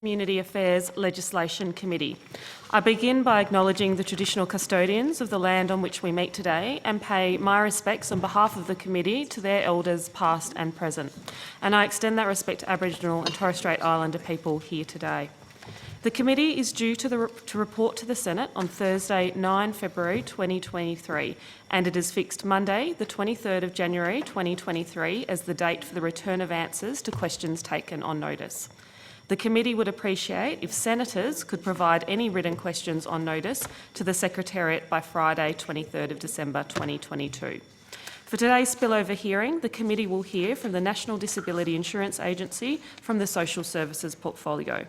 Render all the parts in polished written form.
Community Affairs Legislation Committee. I begin by acknowledging the traditional custodians of the land on which we meet today and pay my respects on behalf of the committee to their elders past and present. And I extend that respect to Aboriginal and Torres Strait Islander people here today. The committee is due to report to the Senate on Thursday, 9 February 2023, and it is fixed Monday, the 23rd of January 2023 as the date for the return of answers to questions taken on notice. The committee would appreciate if senators could provide any written questions on notice to the Secretariat by Friday, 23rd of December 2022. For today's spillover hearing, the committee will hear from the National Disability Insurance Agency from the Social Services portfolio.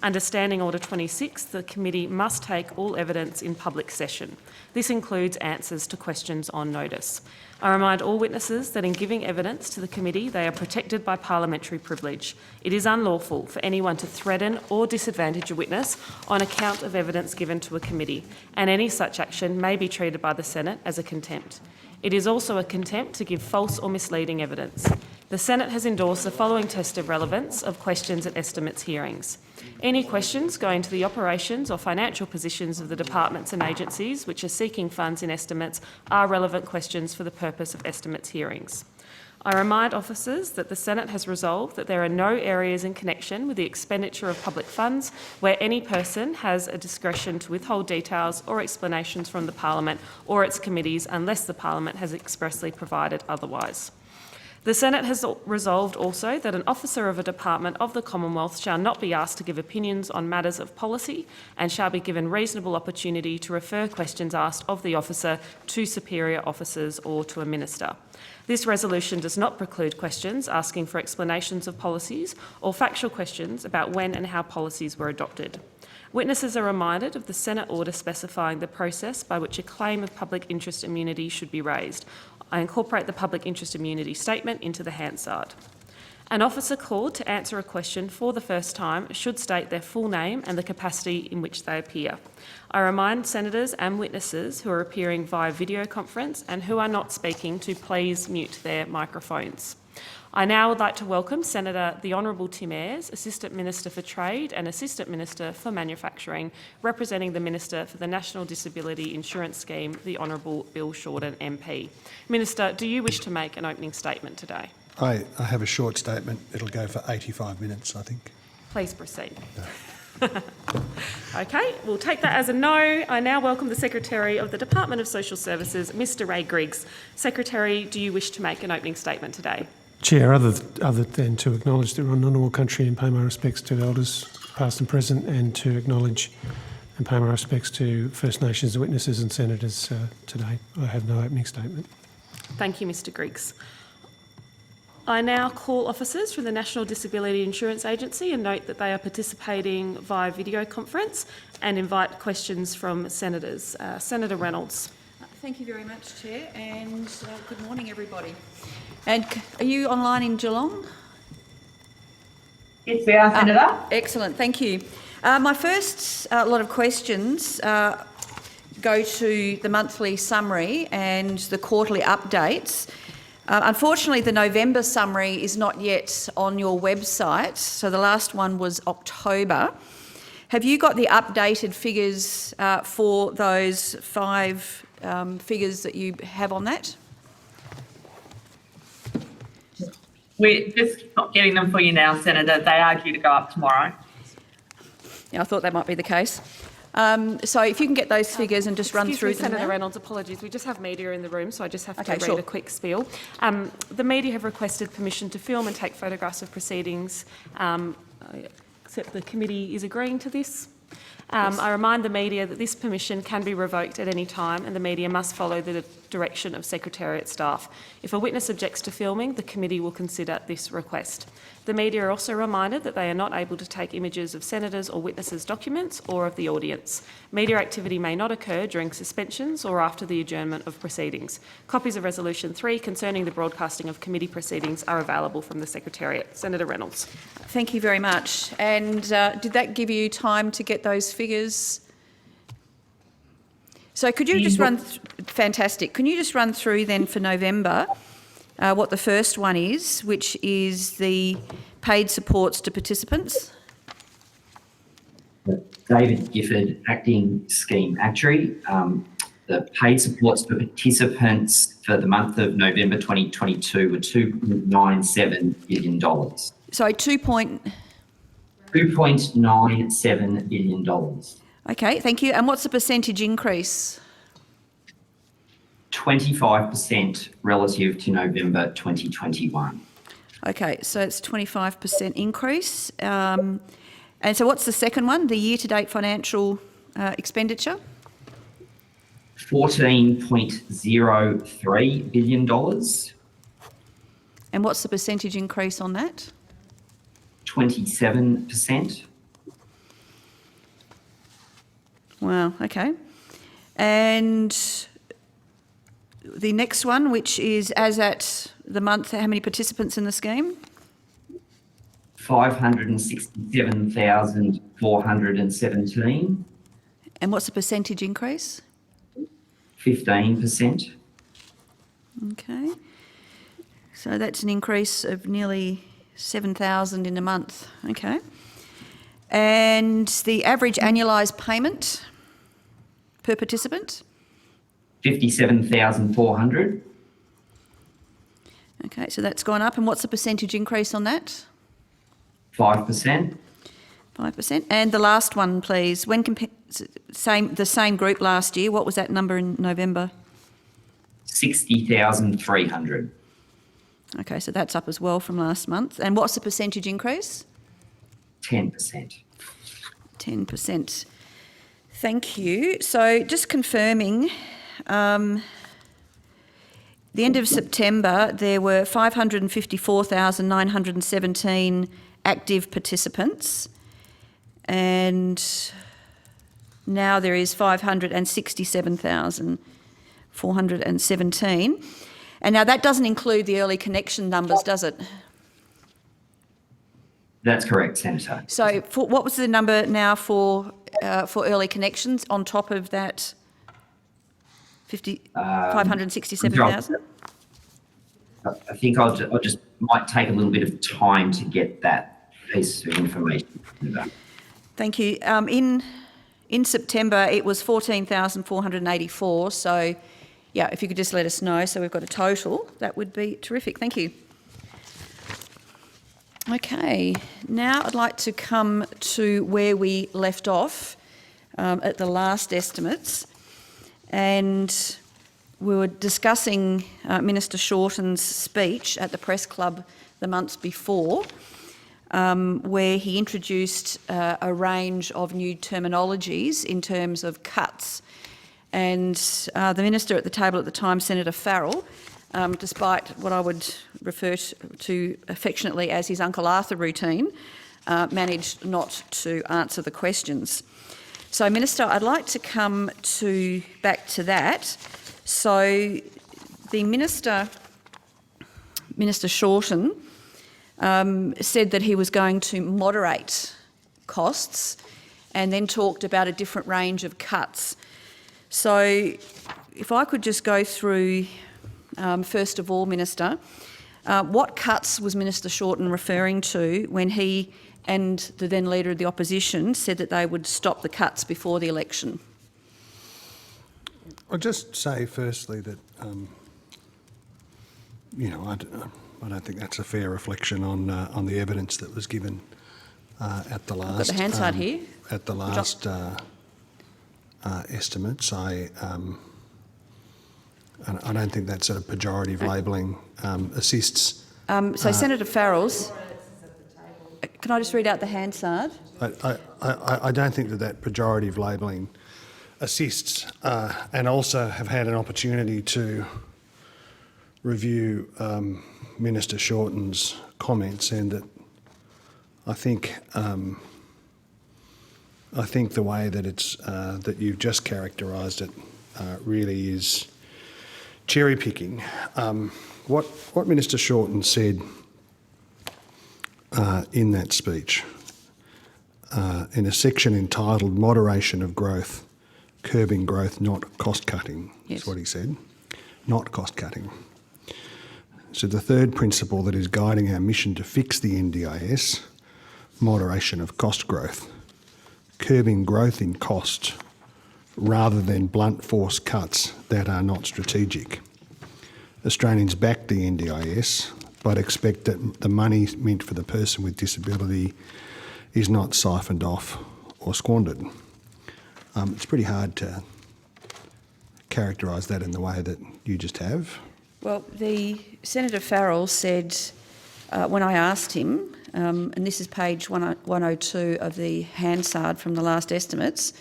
Under Standing Order 26, the committee must take all evidence in public session. This includes answers to questions on notice. I remind all witnesses that in giving evidence to the committee, they are protected by parliamentary privilege. It is unlawful for anyone to threaten or disadvantage a witness on account of evidence given to a committee, and any such action may be treated by the Senate as a contempt. It is also a contempt to give false or misleading evidence. The Senate has endorsed the following test of relevance of questions and estimates hearings. Any questions going to the operations or financial positions of the departments and agencies which are seeking funds in estimates are relevant questions for the purpose of estimates hearings. I remind officers that the Senate has resolved that there are no areas in connection with the expenditure of public funds where any person has a discretion to withhold details or explanations from the Parliament or its committees unless the Parliament has expressly provided otherwise. The Senate has resolved also that an officer of a department of the Commonwealth shall not be asked to give opinions on matters of policy and shall be given reasonable opportunity to refer questions asked of the officer to superior officers or to a minister. This resolution does not preclude questions asking for explanations of policies or factual questions about when and how policies were adopted. Witnesses are reminded of the Senate order specifying the process by which a claim of public interest immunity should be raised. I incorporate the public interest immunity statement into the Hansard. An officer called to answer a question for the first time should state their full name and the capacity in which they appear. I remind senators and witnesses who are appearing via video conference and who are not speaking to please mute their microphones. I now would like to welcome Senator the Honourable Tim Ayres, Assistant Minister for Trade and Assistant Minister for Manufacturing, representing the Minister for the National Disability Insurance Scheme, the Honourable Bill Shorten MP. Minister, do you wish to make an opening statement today? I have a short statement. It'll go for 85 minutes, I think. Please proceed. No. Okay, we'll take that as a no. I now welcome the Secretary of the Department of Social Services, Mr Ray Griggs. Secretary, do you wish to make an opening statement today? Chair, other than to acknowledge the honourable country and pay my respects to elders past and present, and to acknowledge and pay my respects to First Nations witnesses and senators today, I have no opening statement. Thank you, Mr Griggs. I now call officers from the National Disability Insurance Agency and note that they are participating via video conference and invite questions from senators. Senator Reynolds. Thank you very much, Chair, and good morning, everybody. And are you online in Geelong? Yes, we are, Senator. Excellent, thank you. My first lot of questions go to the monthly summary and the quarterly updates. Unfortunately, the November summary is not yet on your website, so the last one was October. Have you got the updated figures for those 5 figures that you have on that? We're just not getting them for you now, Senator. They are due to go up tomorrow. Yeah, I thought that might be the case. So if you can get those figures and just run through them. Senator Reynolds, apologies. We just have media in the room, so I just have to read sure. a quick spiel. The media have requested permission to film and take photographs of proceedings. Except the committee is agreeing to this. Yes. I remind the media that this permission can be revoked at any time and the media must follow the direction of Secretariat staff. If a witness objects to filming, the committee will consider this request. The media are also reminded that they are not able to take images of senators or witnesses' documents or of the audience. Media activity may not occur during suspensions or after the adjournment of proceedings. Copies of Resolution 3 concerning the broadcasting of committee proceedings are available from the Secretariat. Senator Reynolds. Thank you very much. And did that give you time to get those figures? So could you just run... Fantastic. Can you just run through then for November what the first one is, which is the paid supports to participants? David Gifford, Acting Scheme Actuary. The paid supports for participants for the month of November 2022 were $2.97 billion. Sorry, $2.97 billion. Okay, thank you. And what's the percentage increase? 25% relative to November 2021. Okay, so it's 25% increase. And so what's the second one, the year-to-date financial expenditure? $14.03 billion. And what's the percentage increase on that? 27%. Wow, okay. And the next one, which is as at the month, how many participants in the scheme? 567,417. And what's the percentage increase? 15%. Okay. So that's an increase of nearly 7,000 in a month. Okay. And the average annualised payment per participant? 57,400. Okay, so that's gone up. And what's the percentage increase on that? 5%. 5%. And the last one, please. When the same group last year, what was that number in November? 60,300. Okay, so that's up as well from last month. And what's the percentage increase? 10%. 10%. Thank you. So just confirming, the end of September, there were 554,917 active participants, and now there is 567,417. And now that doesn't include the early connection numbers, does it? That's correct, Senator. So what was the number now for early connections on top of that 567,000? I think I'll just might take a little bit of time to get that piece of information. Thank you. In September, it was 14,484. So, yeah, if you could just let us know so we've got a total, that would be terrific. Thank you. Okay, now I'd like to come to where we left off at the last estimates. And we were discussing Minister Shorten's speech at the Press Club the month before, where he introduced a range of new terminologies in terms of cuts. And the Minister at the table at the time, Senator Farrell, despite what I would refer to affectionately as his Uncle Arthur routine, managed not to answer the questions. So, Minister, I'd like to come back to that. So, the Minister Shorten, said that he was going to moderate costs and then talked about a different range of cuts. So, if I could just go through, first of all, Minister, what cuts was Minister Shorten referring to when he and the then Leader of the Opposition said that they would stop the cuts before the election? I'll just say firstly that, I don't think that's a fair reflection on the evidence that was given at the last. I've got the Hansard here. At the last estimates, I don't think that sort of pejorative labelling assists. Senator Farrell's. Can I just read out the Hansard? I don't think that pejorative labelling assists, and also have had an opportunity to review Minister Shorten's comments, and that I think the way that it's that you've just characterised it really is cherry picking. What Minister Shorten said in that speech, in a section entitled "Moderation of Growth, Curbing Growth, Not Cost Cutting," yes, is what he said. Not cost cutting. So the third principle that is guiding our mission to fix the NDIS, moderation of cost growth, curbing growth in cost rather than blunt force cuts that are not strategic. Australians back the NDIS, but expect that the money meant for the person with disability is not siphoned off or squandered. It's pretty hard to characterise that in the way that you just have. Well, the Senator Farrell said, when I asked him, and this is page 102 of the Hansard from the last estimates,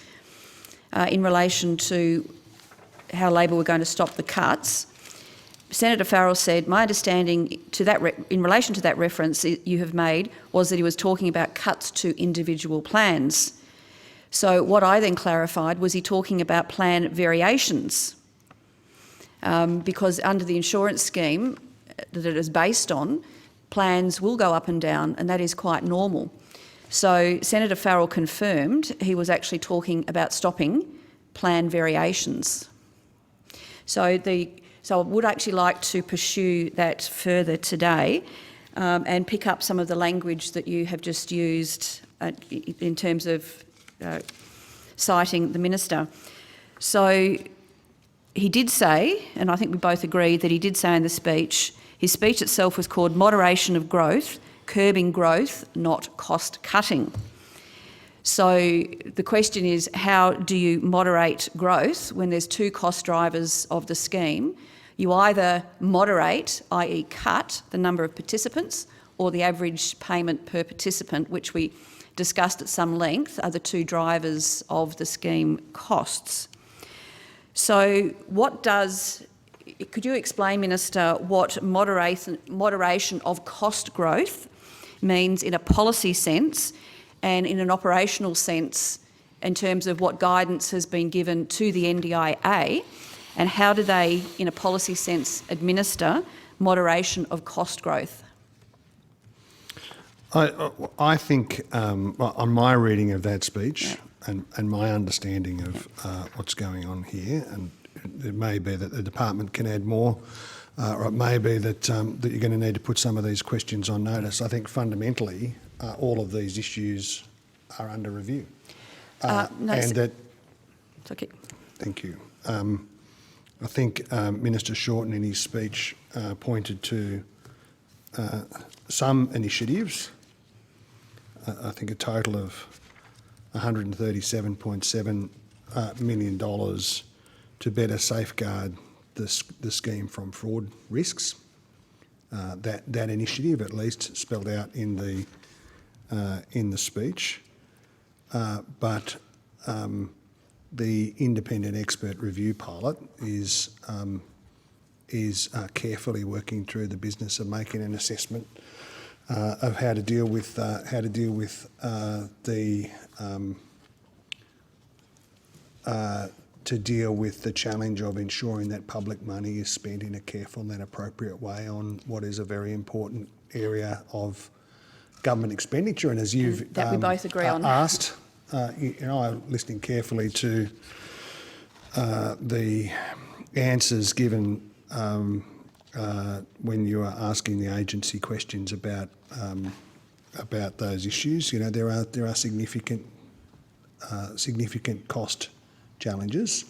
in relation to how Labor were going to stop the cuts, Senator Farrell said, my understanding in relation to that reference you have made was that he was talking about cuts to individual plans. So what I then clarified was he talking about plan variations, because under the insurance scheme that it is based on, plans will go up and down, and that is quite normal. So Senator Farrell confirmed he was actually talking about stopping plan variations. So I would actually like to pursue that further today and pick up some of the language that you have just used in terms of citing the minister. So he did say, and I think we both agree that he did say in the speech, his speech itself was called Moderation of Growth, Curbing Growth, Not Cost Cutting. So the question is, how do you moderate growth when there's two cost drivers of the scheme? You either moderate, i.e. cut the number of participants, or the average payment per participant, which we discussed at some length, are the two drivers of the scheme costs. So could you explain, Minister, what moderation of cost growth means in a policy sense and in an operational sense in terms of what guidance has been given to the NDIA, and how do they, in a policy sense, administer moderation of cost growth? I think, on my reading of that speech and my understanding of what's going on here, and it may be that the department can add more, or it may be that you're going to need to put some of these questions on notice. I think fundamentally all of these issues are under review. It's okay. Thank you. I think Minister Shorten in his speech pointed to some initiatives, I think a total of $137.7 million to better safeguard the scheme from fraud risks. That initiative, at least, spelled out in the speech, but the independent expert review pilot is carefully working through the business of making an assessment of how to deal with the challenge of ensuring that public money is spent in a careful and appropriate way on what is a very important area of government expenditure. And as you've that we both agree on. Asked, I'm listening carefully to the answers given when you are asking the agency questions about those issues. There are significant cost challenges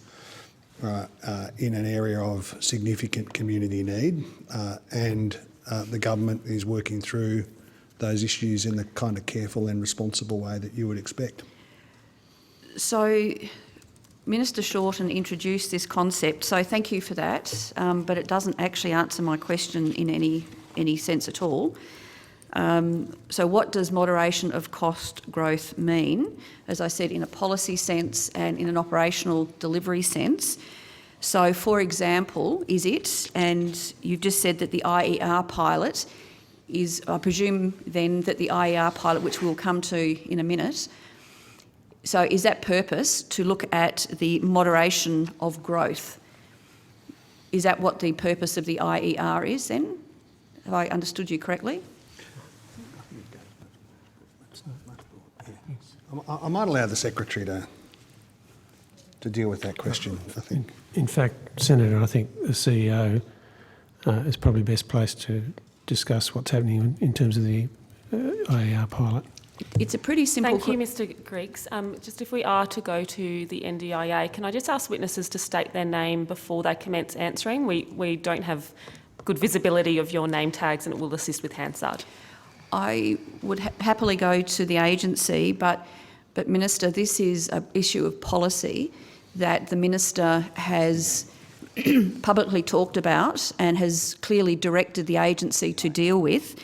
in an area of significant community need, and the government is working through those issues in the kind of careful and responsible way that you would expect. So Minister Shorten introduced this concept, so thank you for that, but it doesn't actually answer my question in any sense at all. So what does moderation of cost growth mean? As I said, in a policy sense and in an operational delivery sense. So, for example, is it, and you've just said that the IER pilot is, I presume then that the IER pilot, which we'll come to in a minute, so is that purpose to look at the moderation of growth? Is that what the purpose of the IER is then? Have I understood you correctly? I might allow the Secretary to deal with that question, I think. In fact, Senator, I think the CEO is probably best placed to discuss what's happening in terms of the IER pilot. It's a pretty simple... Thank you, Mr Griggs. Just if we are to go to the NDIA, can I just ask witnesses to state their name before they commence answering? We don't have good visibility of your name tags and it will assist with Hansard. I would happily go to the agency, but Minister, this is an issue of policy that the Minister has publicly talked about and has clearly directed the agency to deal with.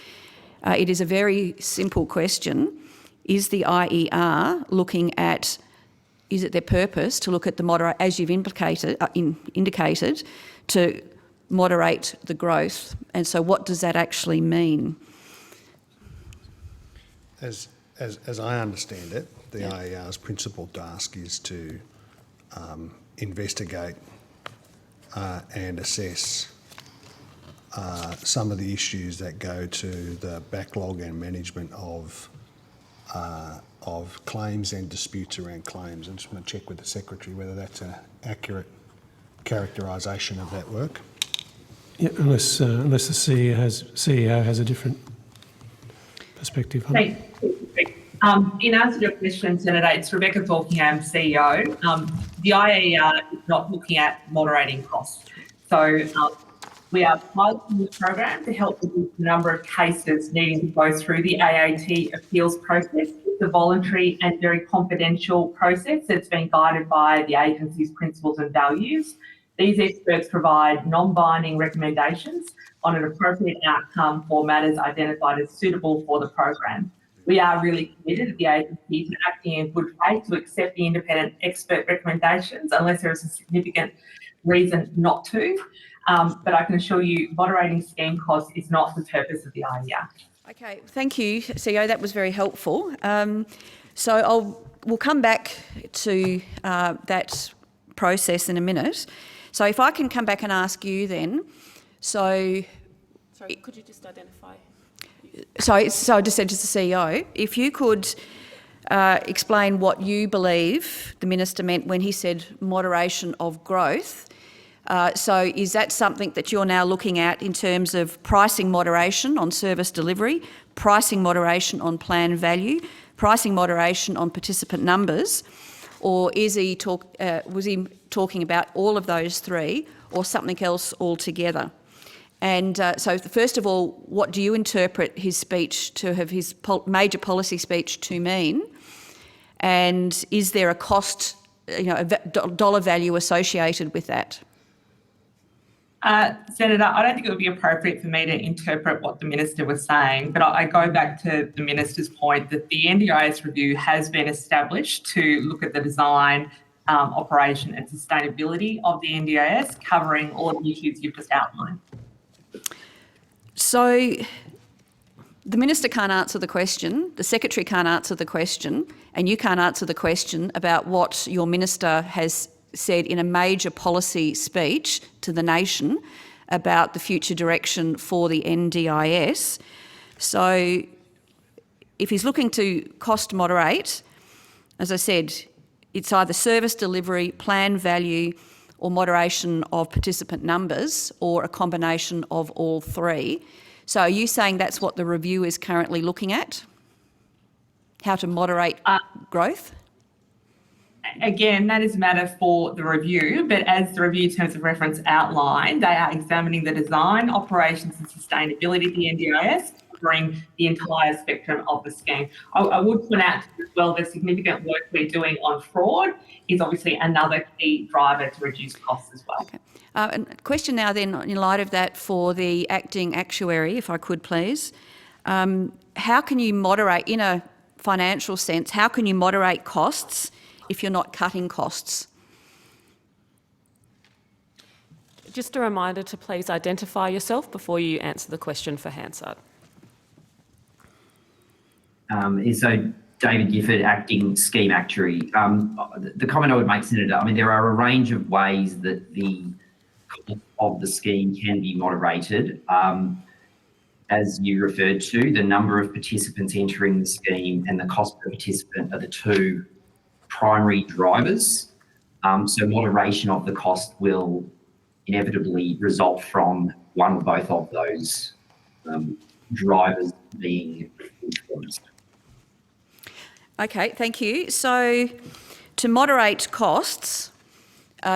It is a very simple question. Is the IER looking at, is it their purpose to look at the as you've indicated, to moderate the growth? And so what does that actually mean? As I understand it, the IER's principal task is to investigate and assess some of the issues that go to the backlog and management of claims and disputes around claims. I just want to check with the Secretary whether that's an accurate characterisation of that work. Yeah, unless the CEO has a different perspective on it. In answer to your question, Senator, it's Rebecca Falkingham, CEO. The IER is not looking at moderating costs. So we are piloting the program to help reduce the number of cases needing to go through the AAT appeals process. It's a voluntary and very confidential process that's been guided by the agency's principles and values. These experts provide non-binding recommendations on an appropriate outcome for matters identified as suitable for the program. We are really committed at the agency to acting in good faith to accept the independent expert recommendations unless there is a significant reason not to. But I can assure you moderating scheme costs is not the purpose of the IER. Okay, thank you, CEO. That was very helpful. So we'll come back to that process in a minute. So if I can come back and ask you then, Sorry, could you just identify? So I just said to the CEO, if you could explain what you believe the Minister meant when he said moderation of growth. So is that something that you're now looking at in terms of pricing moderation on service delivery, pricing moderation on plan value, pricing moderation on participant numbers, or was he talking about all of those three or something else altogether? And so first of all, what do you interpret his speech to have, his major policy speech to mean? And is there a cost, a dollar value associated with that? Senator, I don't think it would be appropriate for me to interpret what the Minister was saying, but I go back to the Minister's point that the NDIS review has been established to look at the design, operation and sustainability of the NDIS, covering all of the issues you've just outlined. So the Minister can't answer the question, the Secretary can't answer the question, and you can't answer the question about what your Minister has said in a major policy speech to the nation about the future direction for the NDIS. So if he's looking to cost moderate, as I said, it's either service delivery, plan value, or moderation of participant numbers, or a combination of all three. So are you saying that's what the review is currently looking at? How to moderate growth? Again, that is a matter for the review, but as the review terms of reference outline, they are examining the design, operations and sustainability of the NDIS, covering the entire spectrum of the scheme. I would point out as well the significant work we're doing on fraud is obviously another key driver to reduce costs as well. Okay. And a question now then, in light of that, for the acting actuary, if I could please. How can you moderate, in a financial sense, how can you moderate costs if you're not cutting costs? Just a reminder to please identify yourself before you answer the question for Hansard. So David Gifford, Acting Scheme Actuary. The comment I would make, Senator, I mean, there are a range of ways that the cost of the scheme can be moderated. As you referred to, the number of participants entering the scheme and the cost per participant are the two primary drivers. So moderation of the cost will inevitably result from one or both of those drivers being influenced. Okay, thank you. So to moderate costs,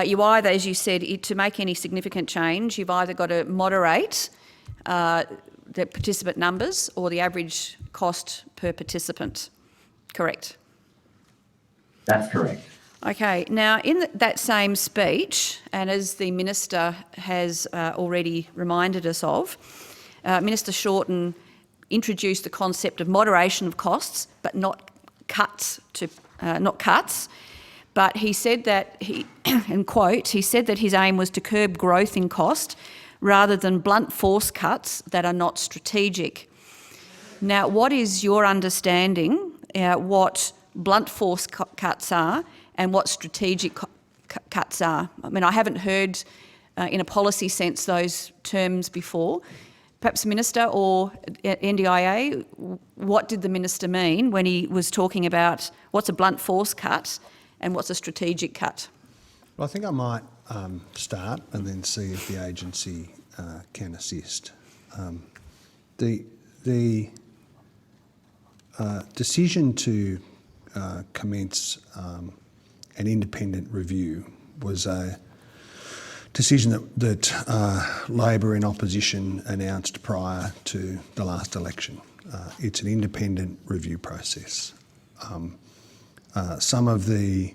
you either, as you said, to make any significant change, you've either got to moderate the participant numbers or the average cost per participant. Correct? That's correct. Okay, now in that same speech, and as the Minister has already reminded us of, Minister Shorten introduced the concept of moderation of costs, but not cuts. But he said that and quote, he said that his aim was to curb growth in cost rather than blunt force cuts that are not strategic. Now, what is your understanding what blunt force cuts are and what strategic cuts are? I mean, I haven't heard in a policy sense those terms before. Perhaps Minister or NDIA, what did the Minister mean when he was talking about what's a blunt force cut and what's a strategic cut? Well, I think I might start and then see if the agency can assist. The decision to commence an independent review was a decision that Labor in opposition announced prior to the last election. It's an independent review process. Some of the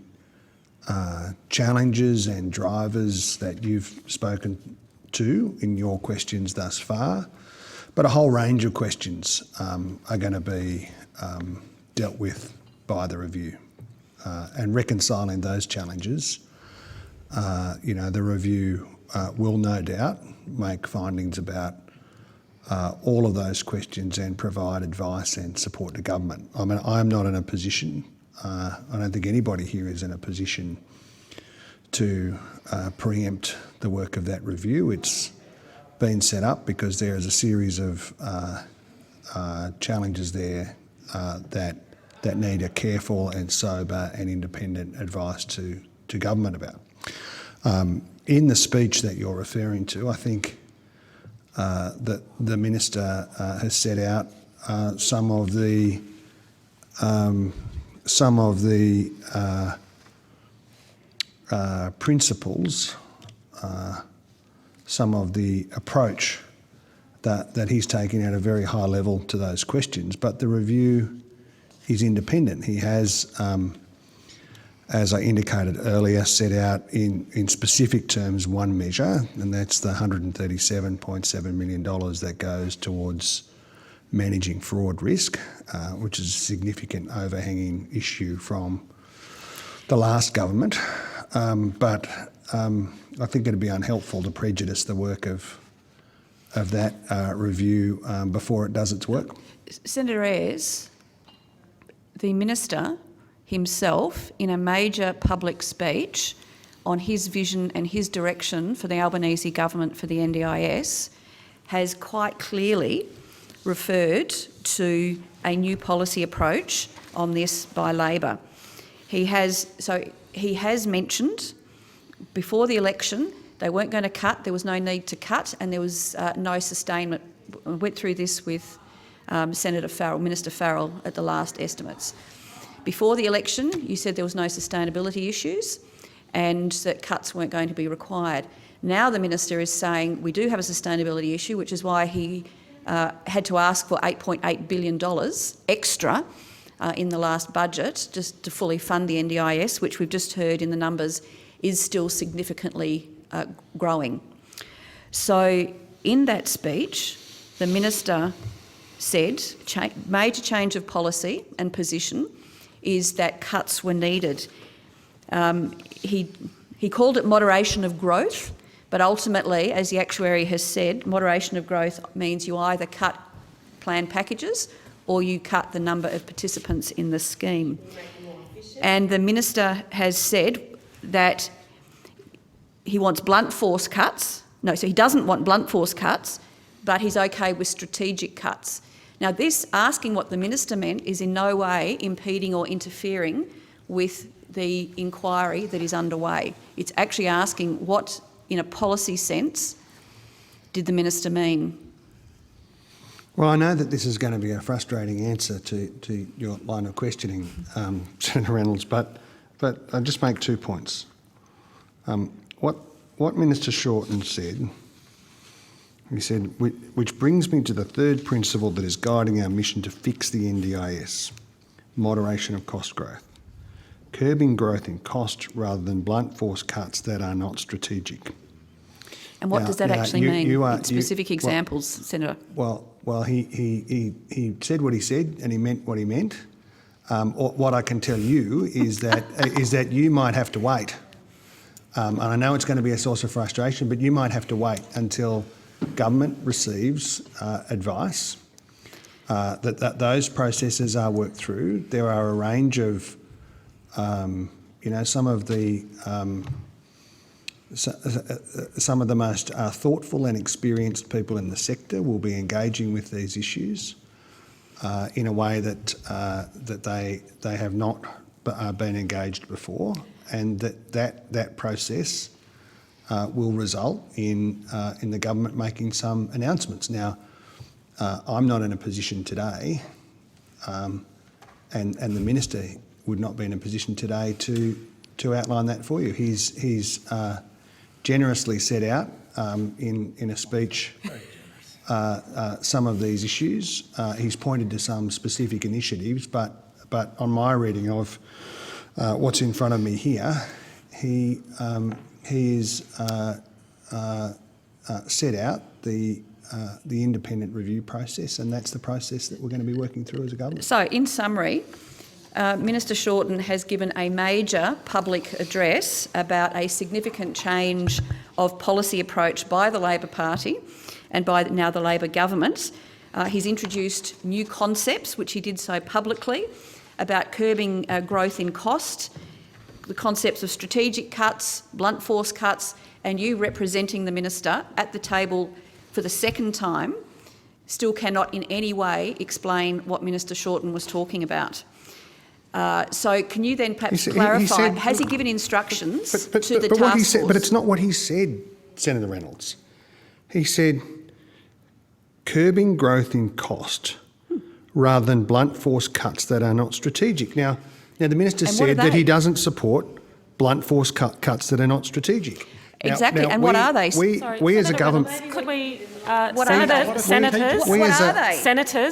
challenges and drivers that you've spoken to in your questions thus far, but a whole range of questions are going to be dealt with by the review. And reconciling those challenges, the review will no doubt make findings about all of those questions and provide advice and support to government. I mean, I'm not in a position, I don't think anybody here is in a position to preempt the work of that review. It's been set up because there is a series of challenges there that need a careful and sober and independent advice to government about. In the speech that you're referring to, I think that the Minister has set out some of the principles, some of the approach that he's taking at a very high level to those questions. But the review is independent. He has, as I indicated earlier, set out in specific terms one measure, and that's the $137.7 million that goes towards managing fraud risk, which is a significant overhanging issue from the last government. But I think it'd be unhelpful to prejudice the work of that review before it does its work. Senator Ayres, the Minister himself, in a major public speech on his vision and his direction for the Albanese government for the NDIS, has quite clearly referred to a new policy approach on this by Labor. He has mentioned before the election they weren't going to cut, there was no need to cut, and there was no sustainment. I went through this with Minister Farrell at the last estimates. Before the election, you said there was no sustainability issues and that cuts weren't going to be required. Now the Minister is saying we do have a sustainability issue, which is why he had to ask for $8.8 billion extra in the last budget just to fully fund the NDIS, which we've just heard in the numbers is still significantly growing. So in that speech, the Minister said major change of policy and position is that cuts were needed. He called it moderation of growth, but ultimately, as the actuary has said, moderation of growth means you either cut plan packages or you cut the number of participants in the scheme. And the Minister has said that he wants blunt force cuts. No, so he doesn't want blunt force cuts, but he's okay with strategic cuts. Now, this, asking what the Minister meant, is in no way impeding or interfering with the inquiry that is underway. It's actually asking what, in a policy sense, did the Minister mean? Well, I know that this is going to be a frustrating answer to your line of questioning, Senator Reynolds, but I'll just make 2 points. What Minister Shorten said, he said, which brings me to the third principle that is guiding our mission to fix the NDIS, moderation of cost growth, curbing growth in cost rather than blunt force cuts that are not strategic. And what does that Now, actually mean? In specific examples, Senator? Well, he said what he said and he meant what he meant. What I can tell you is that you might have to wait. And I know it's going to be a source of frustration, but you might have to wait until government receives advice, that those processes are worked through. There are a range of, some of the most thoughtful and experienced people in the sector will be engaging with these issues in a way that they have not been engaged before, and that process will result in the government making some announcements. Now, I'm not in a position today, and the minister would not be in a position today to outline that for you. He's generously set out in a speech some of these issues. He's pointed to some specific initiatives, but on my reading of what's in front of me here, he is set out the independent review process, and that's the process that we're going to be working through as a government. So, in summary, Minister Shorten has given a major public address about a significant change of policy approach by the Labor Party and by now the Labor government. He's introduced new concepts, which he did so publicly, about curbing growth in cost, the concepts of strategic cuts, blunt force cuts, and you representing the minister at the table for the second time still cannot in any way explain what Minister Shorten was talking about. So can you then perhaps clarify, has he given instructions to the task force? But it's not what he said, Senator Reynolds. He said curbing growth in cost rather than blunt force cuts that are not strategic. Now the minister said that he doesn't support blunt force cuts that are not strategic. Exactly, and what are they? We as a government... Could we,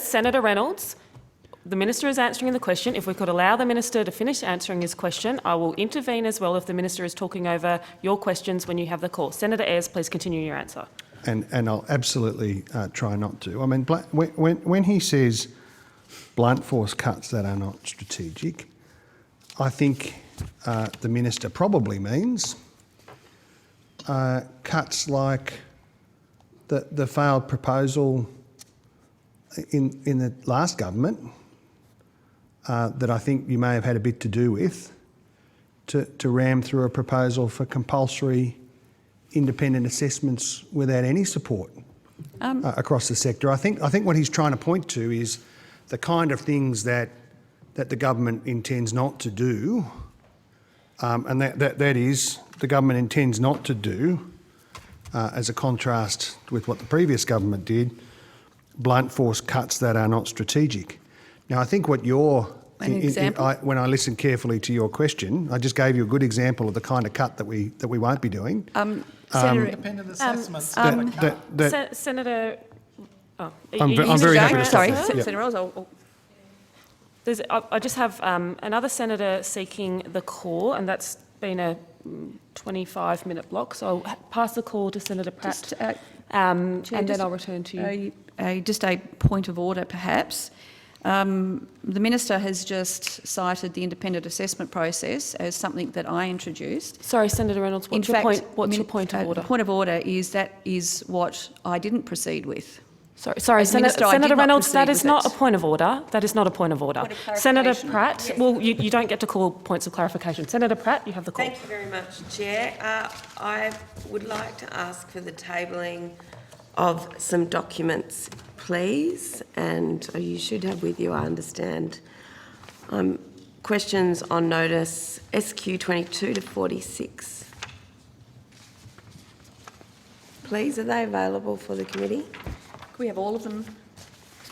Senator Reynolds, the minister is answering the question. If we could allow the minister to finish answering his question, I will intervene as well if the minister is talking over your questions when you have the call. Senator Ayres, please continue your answer. And I'll absolutely try not to. I mean, when he says blunt force cuts that are not strategic, I think the minister probably means cuts like the failed proposal in the last government that I think you may have had a bit to do with, to ram through a proposal for compulsory independent assessments without any support across the sector. I think what he's trying to point to is the kind of things that the government intends not to do, and that is the government intends not to do, as a contrast with what the previous government did, blunt force cuts that are not strategic. Now, I think what you're... when I listened carefully to your question, I just gave you a good example of the kind of cut that we won't be doing. Senator, Independent assessments. Senator... Oh, I'm very happy to... Sorry, Yeah. Senator Reynolds. I just have another senator seeking the call, and that's been a 25-minute block, so I'll pass the call to Senator Pratt, and then I'll return to you. Just a point of order, perhaps. The minister has just cited the independent assessment process as something that I introduced. Sorry, Senator Reynolds, what's your point of order? The point of order is that is what I didn't proceed with. Sorry, Senator Reynolds, that is not a point of order. That is not a point of order. Point of Senator clarification. Pratt, Yes. well, you don't get to call points of clarification. Senator Pratt, you have the call. Thank you very much, Chair. I would like to ask for the tabling of some documents, please, and you should have with you, I understand, questions on notice SQ 22 to 46. Please, are they available for the committee? Can we have all of them?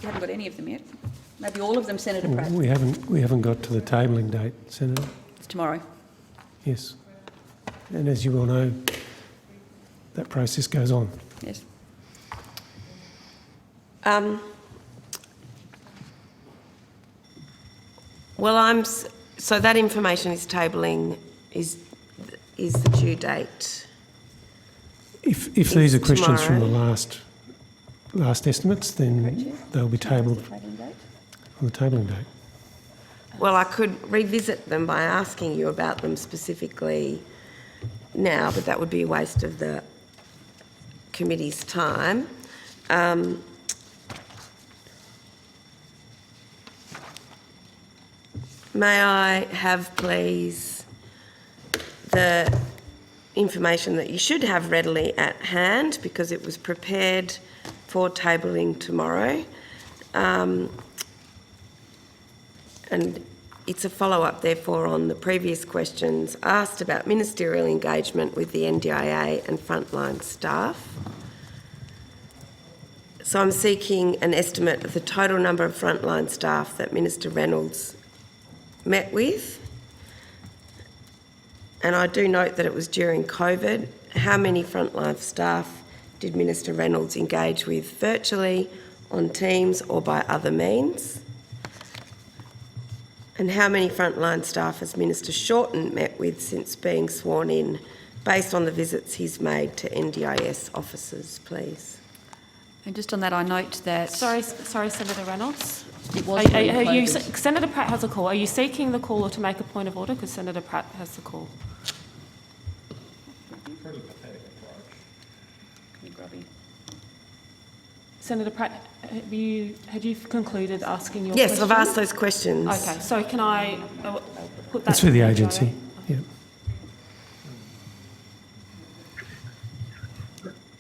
You haven't got any of them yet. Maybe all of them, Senator Pratt. We haven't got to the tabling date, Senator. It's tomorrow. Yes. And as you well know, that process goes on. Yes. Well, so that information is tabling, is the due date. If these are questions from the tomorrow. last estimates, then they'll be tabled on the tabling date. Well, I could revisit them by asking you about them specifically now, but that would be a waste of the committee's time. May I have, please, the information that you should have readily at hand because it was prepared for tabling tomorrow. And it's a follow-up, therefore, on the previous questions asked about ministerial engagement with the NDIA and frontline staff. So I'm seeking an estimate of the total number of frontline staff that Minister Reynolds met with. And I do note that it was during COVID. How many frontline staff did Minister Reynolds engage with virtually, on Teams or by other means? And how many frontline staff has Minister Shorten met with since being sworn in, based on the visits he's made to NDIS officers, please? And just on that, I note that... Sorry, Senator Reynolds. It was during COVID. Senator Pratt has a call. Are you seeking the call or to make a point of order? Because Senator Pratt has the call. Senator Pratt, had you concluded asking your Yes, question? I've asked those questions. Okay, so can I put that... That's for the to agency. Yeah.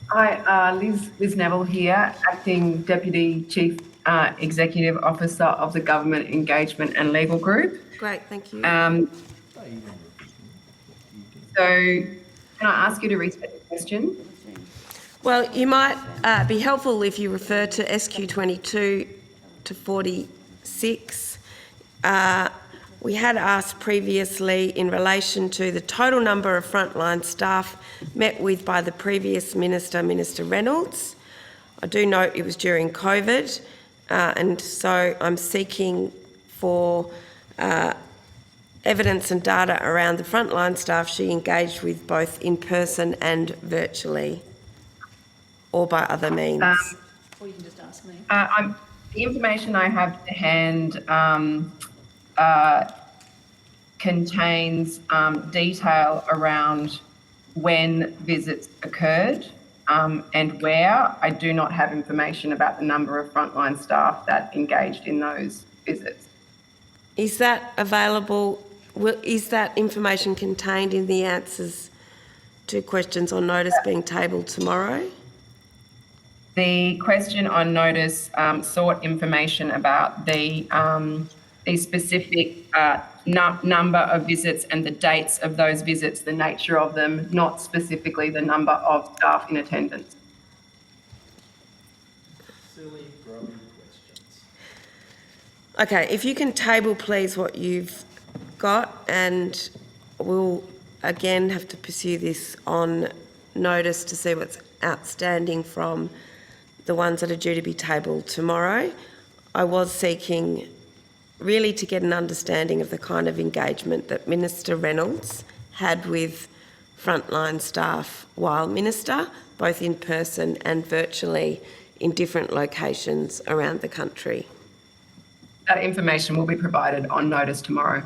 Hi, Liz Neville here, Acting Deputy Chief Executive Officer of the Government Engagement and Legal Group. Great, thank you. So can I ask you to restate the question? Well, you might be helpful if you refer to SQ 22 to 46. We had asked previously in relation to the total number of frontline staff met with by the previous Minister, Minister Reynolds. I do note it was during COVID, and so I'm seeking for evidence and data around the frontline staff she engaged with both in person and virtually, or by other means. Or you can just ask me. The information I have to hand contains detail around when visits occurred and where. I do not have information about the number of frontline staff that engaged in those visits. Is that available? Is that information contained in the answers to questions on notice being tabled tomorrow? The question on notice sought information about the specific number of visits and the dates of those visits, the nature of them, not specifically the number of staff in attendance. Silly, grubby questions. Okay, if you can table, please, what you've got, and we'll again have to pursue this on notice to see what's outstanding from the ones that are due to be tabled tomorrow. I was seeking really to get an understanding of the kind of engagement that Minister Reynolds had with frontline staff while Minister, both in person and virtually in different locations around the country. That information will be provided on notice tomorrow.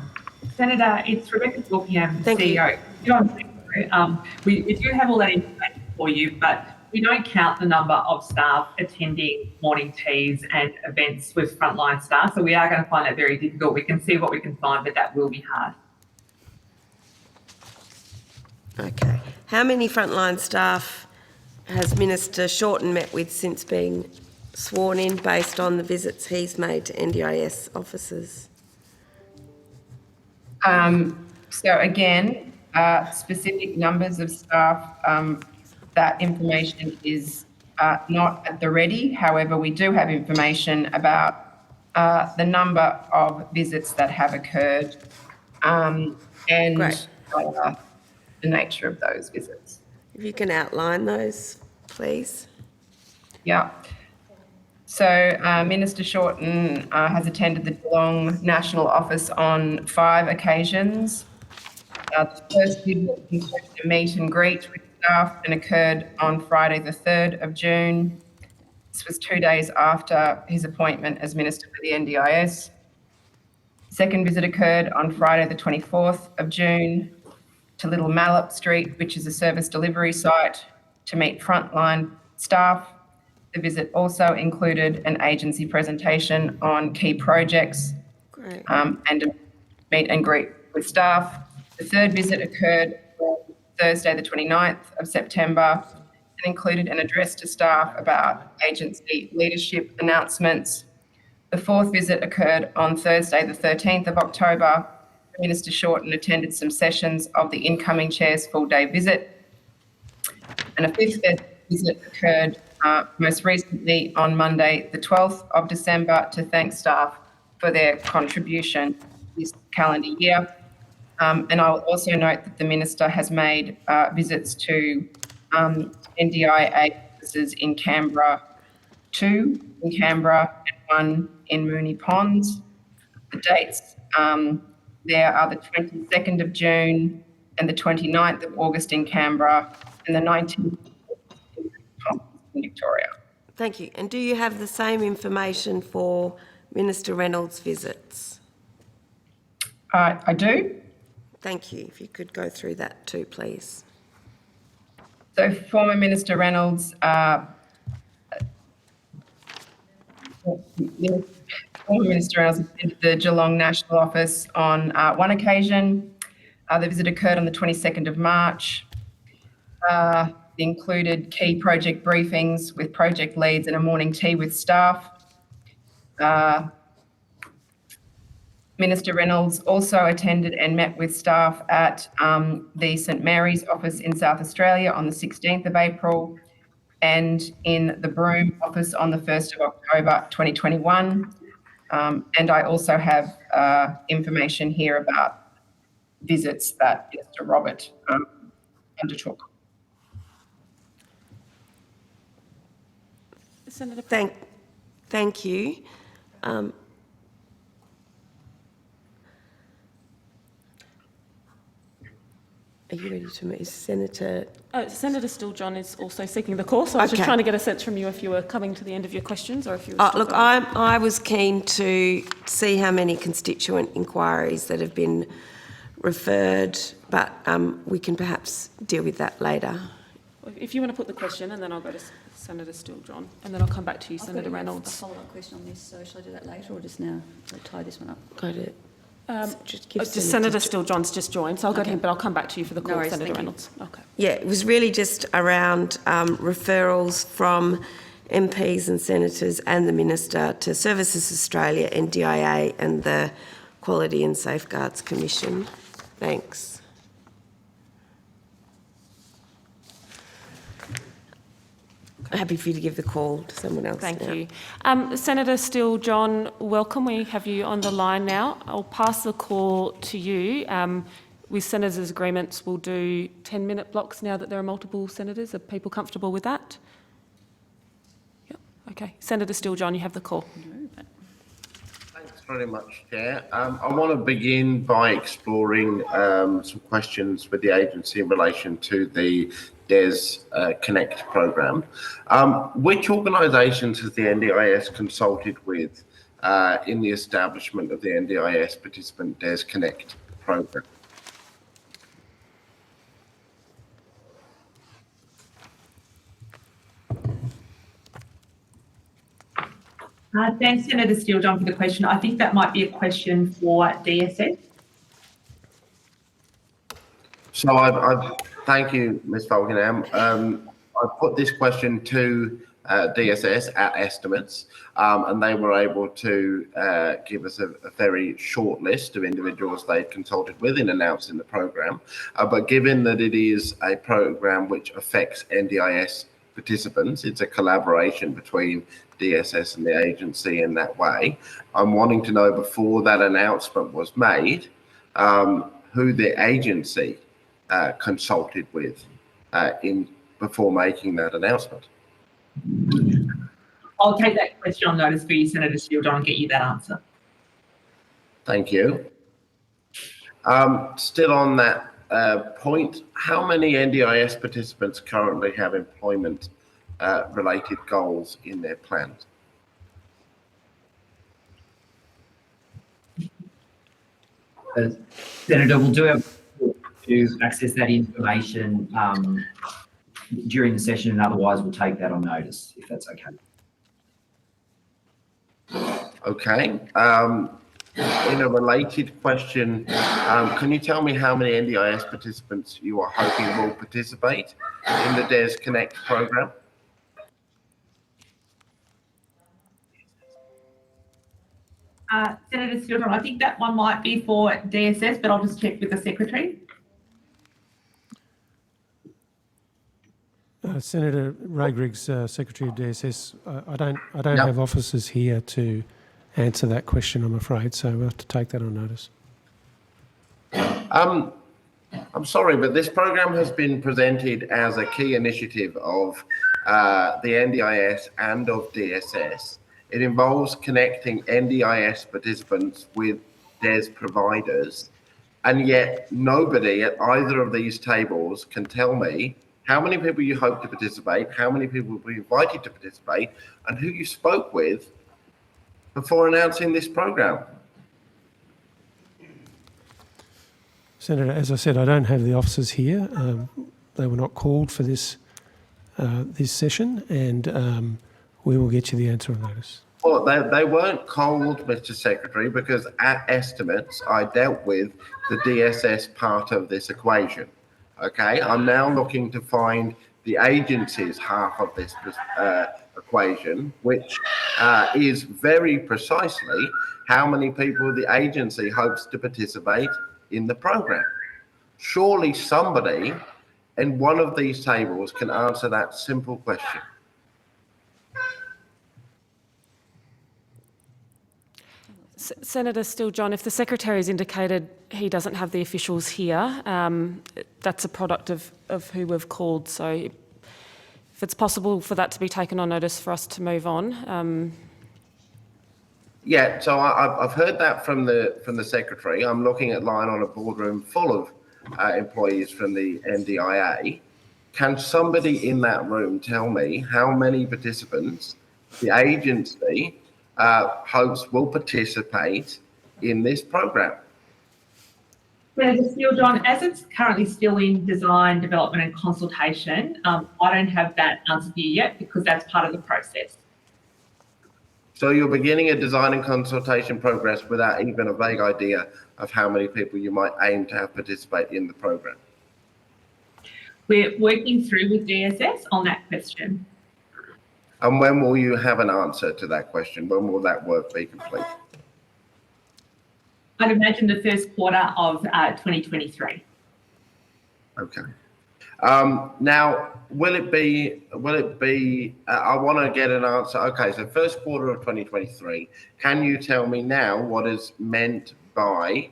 Senator, it's Rebecca Dorkingham, Thank you. CEO. We do have all that information for you, but we don't count the number of staff attending morning teas and events with frontline staff, so we are going to find that very difficult. We can see what we can find, but that will be hard. Okay. How many frontline staff has Minister Shorten met with since being sworn in, based on the visits he's made to NDIS officers? So again, specific numbers of staff, that information is not at the ready. However, we do have information about the number of visits that have occurred and Great. the nature of those visits. If you can outline those, please. Yeah. So Minister Shorten has attended the Geelong National Office on 5 occasions. The first visit included a meet and greet with staff and occurred on Friday the 3rd of June. This was 2 days after his appointment as Minister for the NDIS. Second visit occurred on Friday the 24th of June to Little Mallop Street, which is a service delivery site, to meet frontline staff. The visit also included an agency presentation on key projects Great. and a meet and greet with staff. The third visit occurred on Thursday the 29th of September and included an address to staff about agency leadership announcements. The fourth visit occurred on Thursday the 13th of October. Minister Shorten attended some sessions of the incoming chair's full-day visit. And a fifth visit occurred most recently on Monday, the 12th of December, to thank staff for their contribution this calendar year. And I'll also note that the Minister has made visits to NDIA offices in Canberra, 2 in Canberra and 1 in Moonee Ponds. The dates there are the 22nd of June and the 29th of August in Canberra and the 19th in Victoria. Thank you. And do you have the same information for Minister Reynolds' visits? I do. Thank you. If you could go through that too, please. So former Minister Reynolds, attended the Geelong National Office on 1 occasion. The visit occurred on the 22nd of March. It included key project briefings with project leads and a morning tea with staff. Minister Reynolds also attended and met with staff at the St Mary's office in South Australia on the 16th of April and in the Broome office on the 1st of October 2021. And I also have information here about visits that Mr Robert undertook. Senator. Thank you. Are you ready to move, Senator? Senator Steele-John is also seeking the call, so I was just Okay. trying to get a sense from you if you were coming to the end of your questions or if you were still Look, going. I was keen to see how many constituent inquiries that have been referred, but we can perhaps deal with that later. If you want to put the question, and then I'll go to Senator Steele-John, and then I'll come back to you, Senator A Reynolds. follow-up question on this, so shall I do that later or just now? Shall I tie this one up? Go to, just give Just Senator Steele-John's just joined, so I'll go to him, but I'll come back to you for the No call, worries, Senator thank you. Reynolds. Okay. Yeah, it was really just around referrals from MPs and senators and the Minister to Services Australia, NDIA and the Quality and Safeguards Commission. Thanks. Happy for you to give the call to someone else. Thank now. you. Senator Steele-John, welcome. We have you on the line now. I'll pass the call to you. With senators' agreements, we'll do 10-minute blocks now that there are multiple senators. Are people comfortable with that? Yep. Okay. Senator Steele-John, you have the call. Thanks very much, Chair. I want to begin by exploring some questions with the agency in relation to the DES Connect program. Which organisations has the NDIS consulted with in the establishment of the NDIS Participant DES Connect program? Thanks, Senator Steele-John, for the question. I think that might be a question for DSS. So I thank you, Ms. Falkenham. I put this question to DSS at estimates, and they were able to give us a very short list of individuals they consulted with in announcing the program. But given that it is a program which affects NDIS participants. It's a collaboration between DSS and the agency in that way. I'm wanting to know before that announcement was made, who the agency consulted with before making that announcement. I'll take that question on notice for you, Senator Steele-John, and get you that answer. Thank you. Still on that point, how many NDIS participants currently have employment related goals in their plans? Senator, we'll do our to access that information during the session, and otherwise we'll take that on notice, if that's okay. Okay. In a related question, can you tell me how many NDIS participants you are hoping will participate in the DES Connect program? Senator Steele-John, I think that one might be for DSS, but I'll just check with the Secretary. Senator Ray Griggs, Secretary of DSS, I don't have officers here to answer that question, I'm afraid, so we'll have to take that on notice. I'm sorry, but this program has been presented as a key initiative of the NDIS and of DSS. It involves connecting NDIS participants with DES providers, and yet nobody at either of these tables can tell me how many people you hope to participate, how many people will be invited to participate, and who you spoke with before announcing this program. Senator, as I said, I don't have the officers here. They were not called for this session, and we will get you the answer on notice. Well, they weren't called, Mr. Secretary, because at estimates, I dealt with the DSS part of this equation. Okay, I'm now looking to find the agency's half of this equation, which is very precisely how many people the agency hopes to participate in the program. Surely somebody in one of these tables can answer that simple question. Senator Steele-John, if the Secretary has indicated he doesn't have the officials here, that's a product of who we've called. So if it's possible for that to be taken on notice for us to move on. Yeah, so I've heard that from the Secretary. I'm looking at line on a boardroom full of employees from the NDIA. Can somebody in that room tell me how many participants the agency hopes will participate in this program? Senator Steele-John, as it's currently still in design, development and consultation, I don't have that answer for you yet because that's part of the process. So you're beginning a design and consultation progress without even a vague idea of how many people you might aim to have participate in the program? We're working through with DSS on that question. And when will you have an answer to that question? When will that work be complete? I'd imagine the first quarter of 2023. Okay. Now, will it be, I want to get an answer. Okay, so first quarter of 2023. Can you tell me now what is meant by,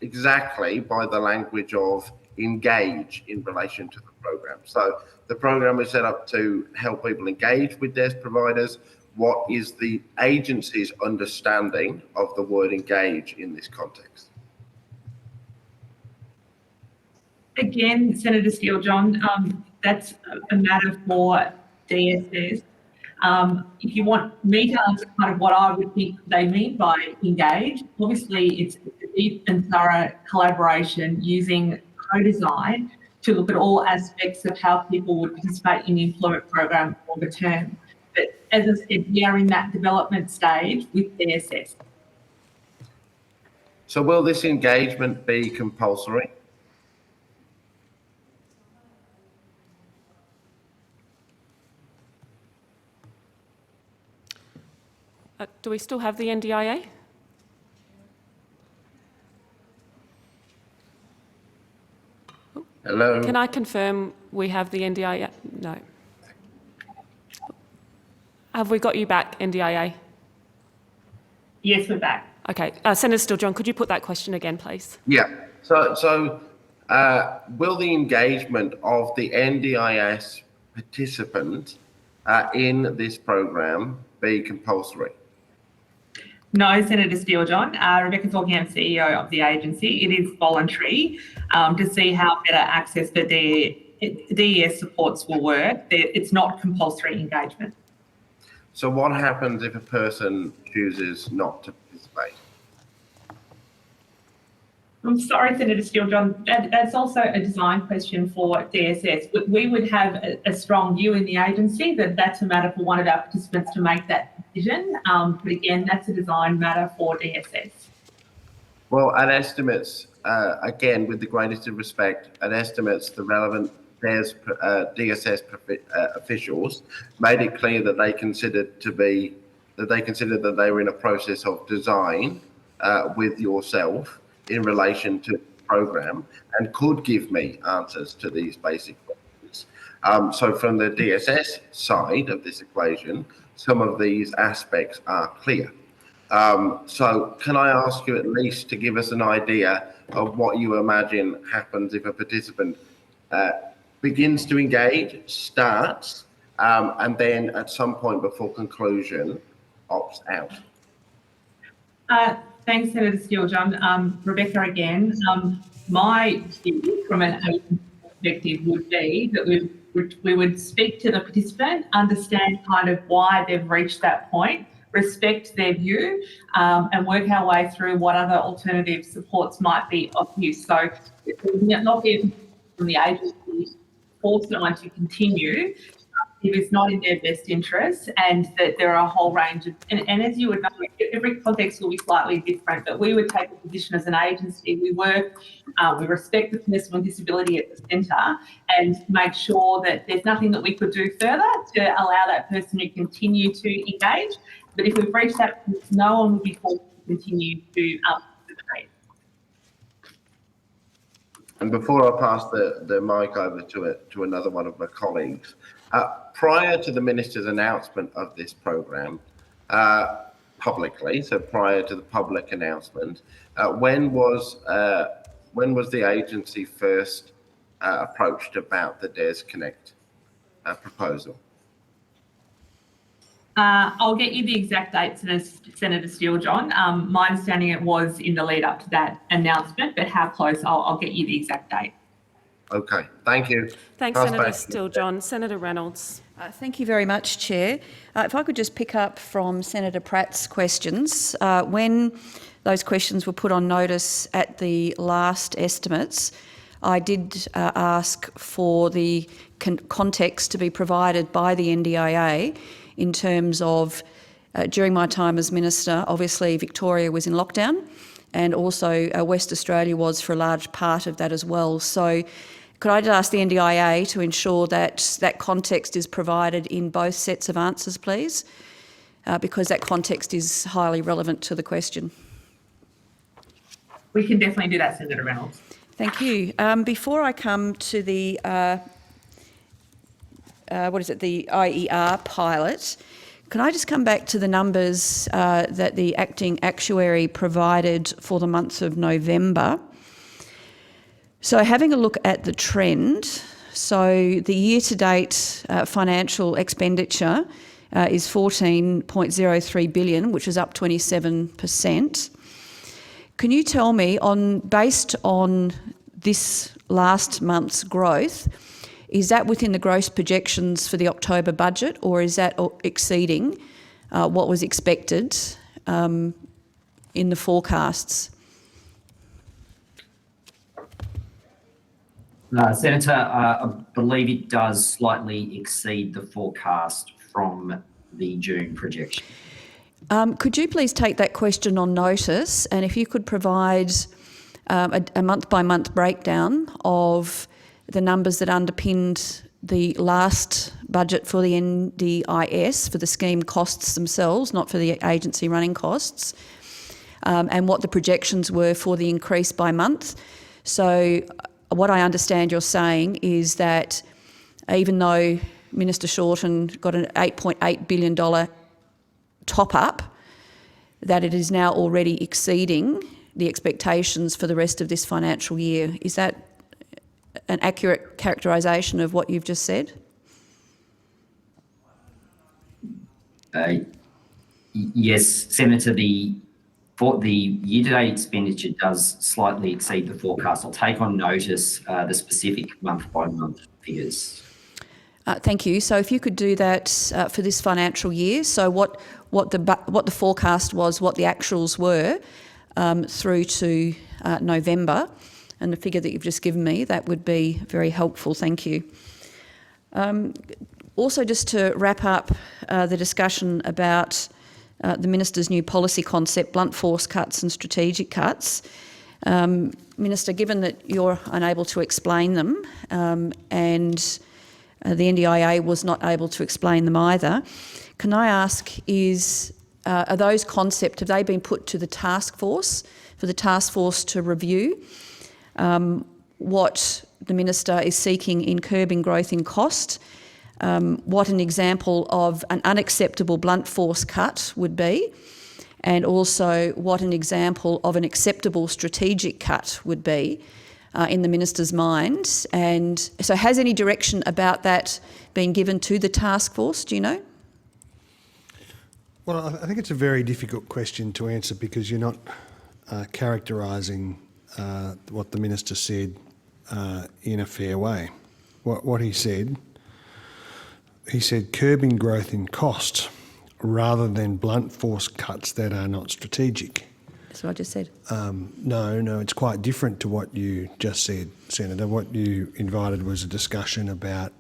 exactly by the language of engage in relation to the program? So the program is set up to help people engage with DES providers. What is the agency's understanding of the word engage in this context? Again, Senator Steele-John, that's a matter for DSS. If you want me to answer kind of what I would think they mean by engage, obviously it's a deep and thorough collaboration using co-design to look at all aspects of how people would participate in the employment program longer term. But as I said, we are in that development stage with DSS. So will this engagement be compulsory? Do we still have the NDIA? Hello? Can I confirm we have the NDIA No. Have we got you back, NDIA? Yes, we're back. Okay. Senator Steele-John, could you put that question again, please? Yeah. So will the engagement of the NDIS participant in this program be compulsory? No, Senator Steele-John. Rebecca Falkingham, CEO of the agency. It is voluntary to see how better access to DES supports will work. It's not compulsory engagement. So what happens if a person chooses not to participate? I'm sorry, Senator Steele-John, that's also a design question for DSS. We would have a strong view in the agency that that's a matter for one of our participants to make that decision. But again, that's a design matter for DSS. Well, at estimates, again, with the greatest of respect, at estimates, the relevant DSS officials made it clear that they considered that they were in a process of design with yourself in relation to the program and could give me answers to these basic questions. So from the DSS side of this equation, some of these aspects are clear. So can I ask you at least to give us an idea of what you imagine happens if a participant begins to engage, starts, and then at some point before conclusion, opts out? Thanks, Senator Steele-John. Rebecca again. My view from an agency perspective would be that we would speak to the participant, understand kind of why they've reached that point, respect their view, and work our way through what other alternative supports might be of use. So it would not be from the agency forced on to continue if it's not in their best interest, and that there are a whole range of, and as you would know, every context will be slightly different, but we would take a position as an agency. We work, we respect the person with disability at the centre and make sure that there's nothing that we could do further to allow that person to continue to engage. But if we've reached that point, no one will be forced to continue to participate. And before I pass the mic over to another one of my colleagues, prior to the Minister's announcement of this programme publicly, so prior to the public announcement, when was the agency first approached about the DES Connect proposal? I'll get you the exact date, Senator Steele-John. My understanding it was in the lead up to that announcement, but how close, I'll get you the exact date. Okay, thank you. Thanks, Senator Steele-John. Senator Reynolds. Thank you very much, Chair. If I could just pick up from Senator Pratt's questions. When those questions were put on notice at the last estimates, I did ask for the context to be provided by the NDIA in terms of, during my time as Minister, obviously Victoria was in lockdown, and also West Australia was for a large part of that as well. So could I just ask the NDIA to ensure that that context is provided in both sets of answers, please? Because that context is highly relevant to the question. We can definitely do that, Senator Reynolds. Thank you. Before I come to the the IER pilot, can I just come back to the numbers that the acting actuary provided for the month of November? So having a look at the trend, so the year-to-date financial expenditure is 14.03 billion, which is up 27%. Can you tell me, based on this last month's growth, is that within the gross projections for the October budget, or is that exceeding what was expected in the forecasts? Senator, I believe it does slightly exceed the forecast from the June projection. Could you please take that question on notice, and if you could provide a month-by-month breakdown of the numbers that underpinned the last budget for the NDIS, for the scheme costs themselves, not for the agency running costs, and what the projections were for the increase by month. So what I understand you're saying is that even though Minister Shorten got an $8.8 billion top-up, that it is now already exceeding the expectations for the rest of this financial year. Is that an accurate characterisation of what you've just said? Yes, Senator, the year-to-date expenditure does slightly exceed the forecast. I'll take on notice the specific month-by-month figures. Thank you. So if you could do that for this financial year, so what the forecast was, what the actuals were through to November, and the figure that you've just given me, that would be very helpful. Thank you. Also, just to wrap up the discussion about the Minister's new policy concept, blunt force cuts and strategic cuts. Minister, given that you're unable to explain them and the NDIA was not able to explain them either, can I ask, are those concepts, have they been put to the task force, for the task force to review what the Minister is seeking in curbing growth in cost, what an example of an unacceptable blunt force cut would be, and also what an example of an acceptable strategic cut would be in the Minister's mind? And so has any direction about that been given to the task force, do you know? Well, I think it's a very difficult question to answer because you're not characterising what the Minister said in a fair way. What he said curbing growth in cost rather than blunt force cuts that are not strategic. That's what I just said. No, it's quite different to what you just said, Senator. What you invited was a discussion about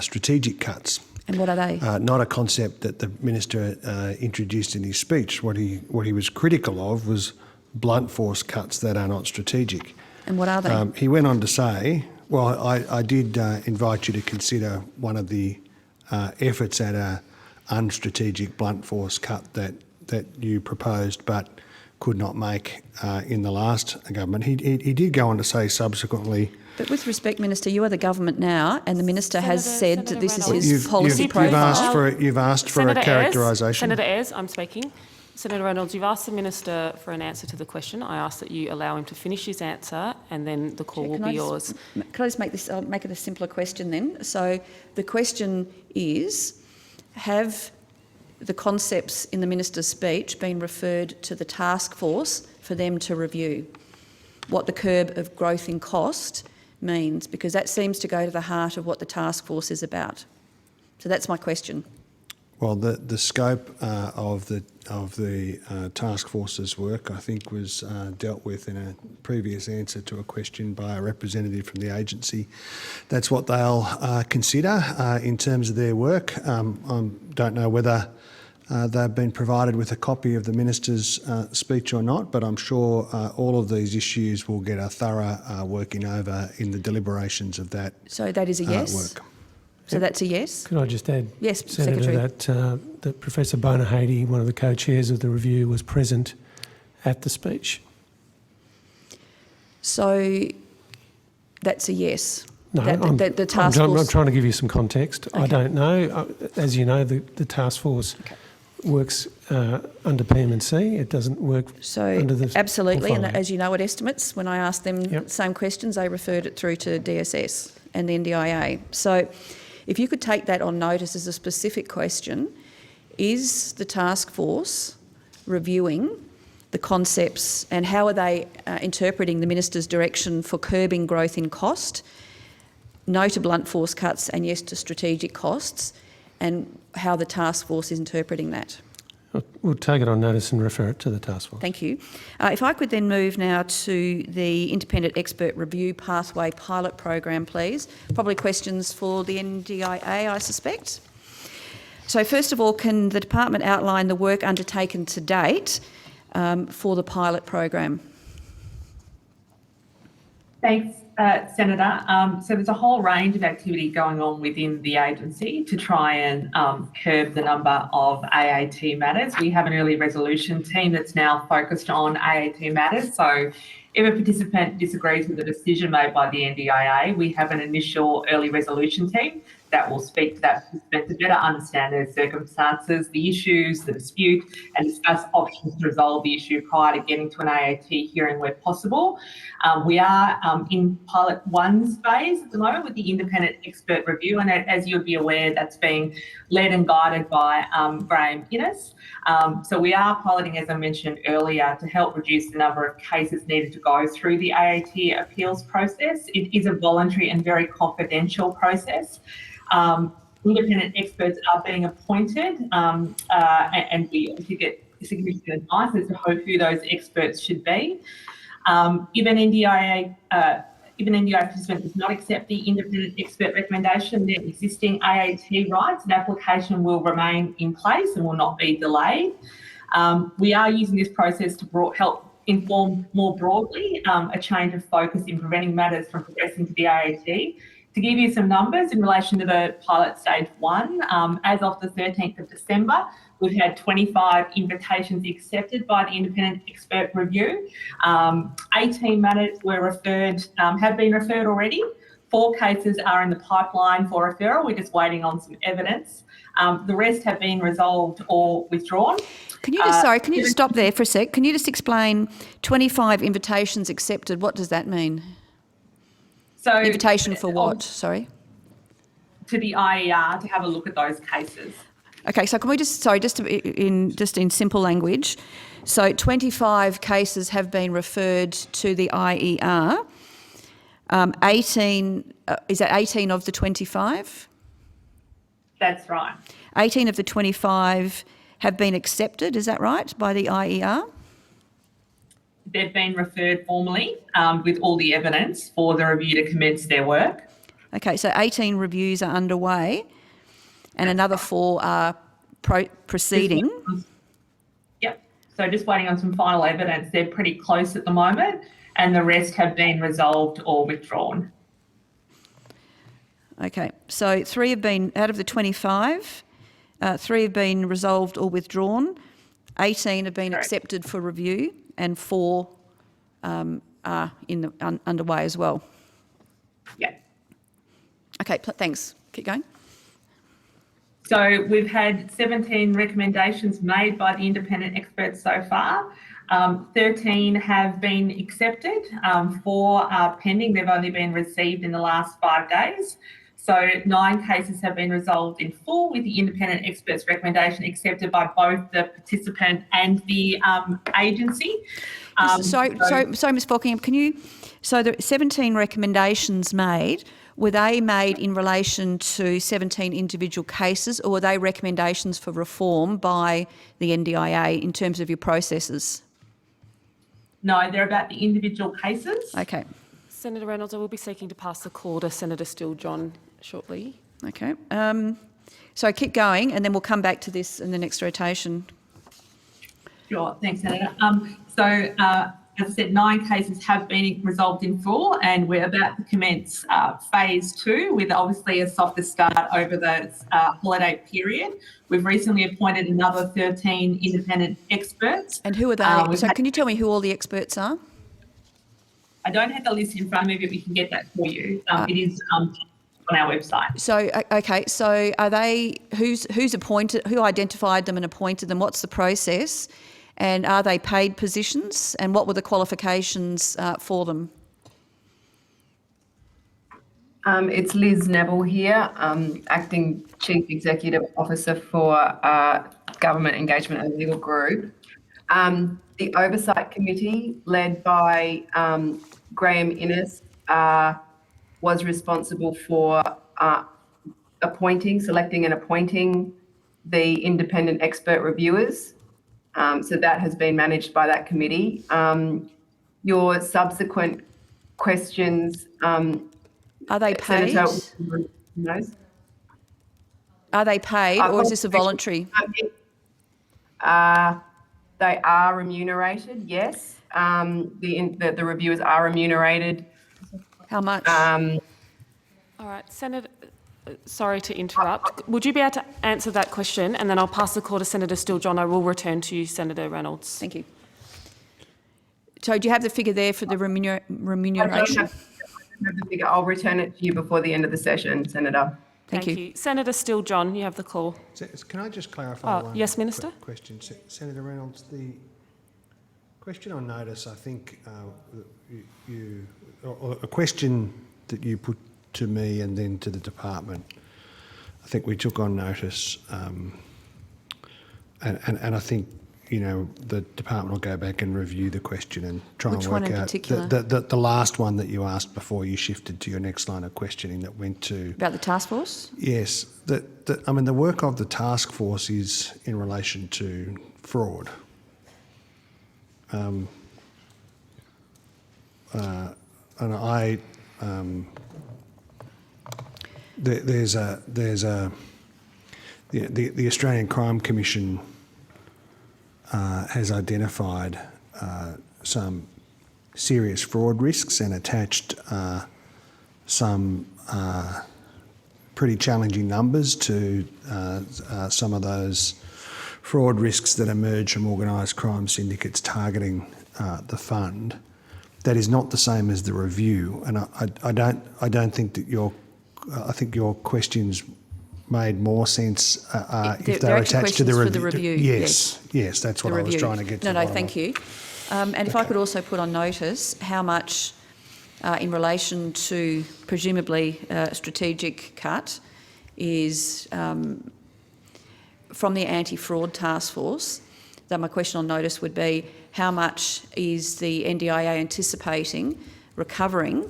strategic cuts. And what are they? Not a concept that the Minister introduced in his speech. What he was critical of was blunt force cuts that are not strategic. And what are they? He went on to say, well, I did invite you to consider one of the efforts at a unstrategic blunt force cut that you proposed but could not make in the last government. He did go on to say subsequently. But with respect, Minister, you are the government now, and the Minister has said that this is his Reynolds. policy profile. You've asked for a characterisation. Senator Ayres, I'm speaking. Senator Reynolds, you've asked the Minister for an answer to the question. I ask that you allow him to finish his answer and then the call will be yours. Can I just make this, I'll make it a simpler question then. So the question is, have the concepts in the Minister's speech been referred to the task force for them to review what the curb of growth in cost means? Because that seems to go to the heart of what the task force is about. So that's my question. Well, the scope of the task force's work, I think, was dealt with in a previous answer to a question by a representative from the agency. That's what they'll consider in terms of their work. I don't know whether they've been provided with a copy of the Minister's speech or not, but I'm sure all of these issues will get a thorough working over in the deliberations of that. So that is a yes? Work. So that's a yes? Could I just add, yes, Senator, Secretary, that Professor Bonahady, one of the co-chairs of the review, was present at the speech? So that's a yes? No, the task force... I'm trying to give you some context. Okay. I don't know. As you know, the task force works under PM&C. It doesn't work under the absolutely, portfolio. And as you know, at estimates, when I asked them the same questions, they referred it through to DSS and the NDIA. So if you could take that on notice as a specific question, is the task force reviewing the concepts and how are they interpreting the Minister's direction for curbing growth in cost, no to blunt force cuts and yes to strategic costs, and how the task force is interpreting that? We'll take it on notice and refer it to the task force. Thank you. If I could then move now to the Independent Expert Review Pathway Pilot Program, please. Probably questions for the NDIA, I suspect. So first of all, can the department outline the work undertaken to date for the pilot program? Thanks, Senator. So there's a whole range of activity going on within the agency to try and curb the number of AAT matters. We have an early resolution team that's now focused on AAT matters. So If a participant disagrees with the decision made by the NDIA, we have an initial early resolution team that will speak to that participant to better understand their circumstances, the issues, the dispute, and discuss options to resolve the issue prior to getting to an AAT hearing where possible. We are in pilot 1's phase at the moment with the independent expert review, and as you'll be aware, that's being led and guided by Graham Innes. So we are piloting, as I mentioned earlier, to help reduce the number of cases needed to go through the AAT appeals process. It is a voluntary and very confidential process. Independent experts are being appointed, and we obviously get significant advice as to who those experts should be. If an NDIA participant does not accept the independent expert recommendation, their existing AAT rights and application will remain in place and will not be delayed. We are using this process to help inform more broadly a change of focus in preventing matters from progressing to the AAT. To give you some numbers in relation to the pilot stage 1, as of the 13th of December, we've had 25 invitations accepted by the independent expert review. 18 matters were referred, have been referred already. 4 cases are in the pipeline for referral. We're just waiting on some evidence. The rest have been resolved or withdrawn. Can you just, can you just stop there for a sec? Can you just explain 25 invitations accepted? What does that mean? So, invitation for what? Sorry. To the IER to have a look at those cases. Okay, so can we just, in simple language, so 25 cases have been referred to the IER. 18, is that 18 of the 25? That's right. 18 of the 25 have been accepted, is that right, by the IER? They've been referred formally with all the evidence for the review to commence their work. Okay, so 18 reviews are underway and another 4 are proceeding. Yep, so just waiting on some final evidence. They're pretty close at the moment and the rest have been resolved or withdrawn. Okay, so 3 have been, out of the 25, 3 have been resolved or withdrawn, 18 have been accepted for review and 4 are underway as well. Yeah. Okay, thanks. Keep going. So we've had 17 recommendations made by the independent experts so far. 13 have been accepted, 4 are pending. They've only been received in the last 5 days. So 9 cases have been resolved in full with the independent experts' recommendation accepted by both the participant and the agency. Sorry, Ms. Bockingham, can you, so the 17 recommendations made, were they made in relation to 17 individual cases or were they recommendations for reform by the NDIA in terms of your processes? No, they're about the individual cases. Okay. Senator Reynolds, I will be seeking to pass the call to Senator Steele-John shortly. Okay. So keep going and then we'll come back to this in the next rotation. Sure, thanks, Senator. As I said, 9 cases have been resolved in full and we're about to commence phase 2 with obviously a softer start over the holiday period. We've recently appointed another 13 independent experts. And who are they? So can you tell me who all the experts are? I don't have the list in front of me, but we can get that for you. It is on our website. So, okay, so are they, who's appointed, who identified them and appointed them? What's the process? And are they paid positions? And what were the qualifications for them? It's Liz Neville here, Acting Chief Executive Officer for Government Engagement and Legal Group. The Oversight Committee, led by Graham Innes, was responsible for selecting and appointing the independent expert reviewers. So that has been managed by that committee. Your subsequent questions... are they paid? Are they paid or is this a voluntary? They are remunerated, yes. The reviewers are remunerated. How much? All right, Senator, sorry to interrupt. Would you be able to answer that question and then I'll pass the call to Senator Steele-John. I will return to you, Senator Reynolds. Thank you. So do you have the figure there for the I don't remuneration? have the figure. I'll return it to you before the end of the session, Senator. Thank you. Senator Steele John, you have the call. Can I just clarify one yes, Minister. question? Senator Reynolds, the question on notice, I think or a question that you put to me and then to the department, I think we took on notice, and I think, you know, the department will go back and review the question and try Which and one work in out particular? the last one that you asked before you shifted to your next line of questioning that went to. About the task force? Yes, I mean, the work of the task force is in relation to fraud. And the Australian Crime Commission has identified some serious fraud risks and attached some pretty challenging numbers to some of those fraud risks that emerge from organised crime syndicates targeting the fund. That is not the same as the review, and I don't think that I think your questions made more sense if they're attached to the questions for review. the review, Yes, that's what I was trying to get to. No, thank you. And if I could also put on notice how much, in relation to presumably a strategic cut, is from the anti-fraud task force, that my question on notice would be how much is the NDIA anticipating recovering,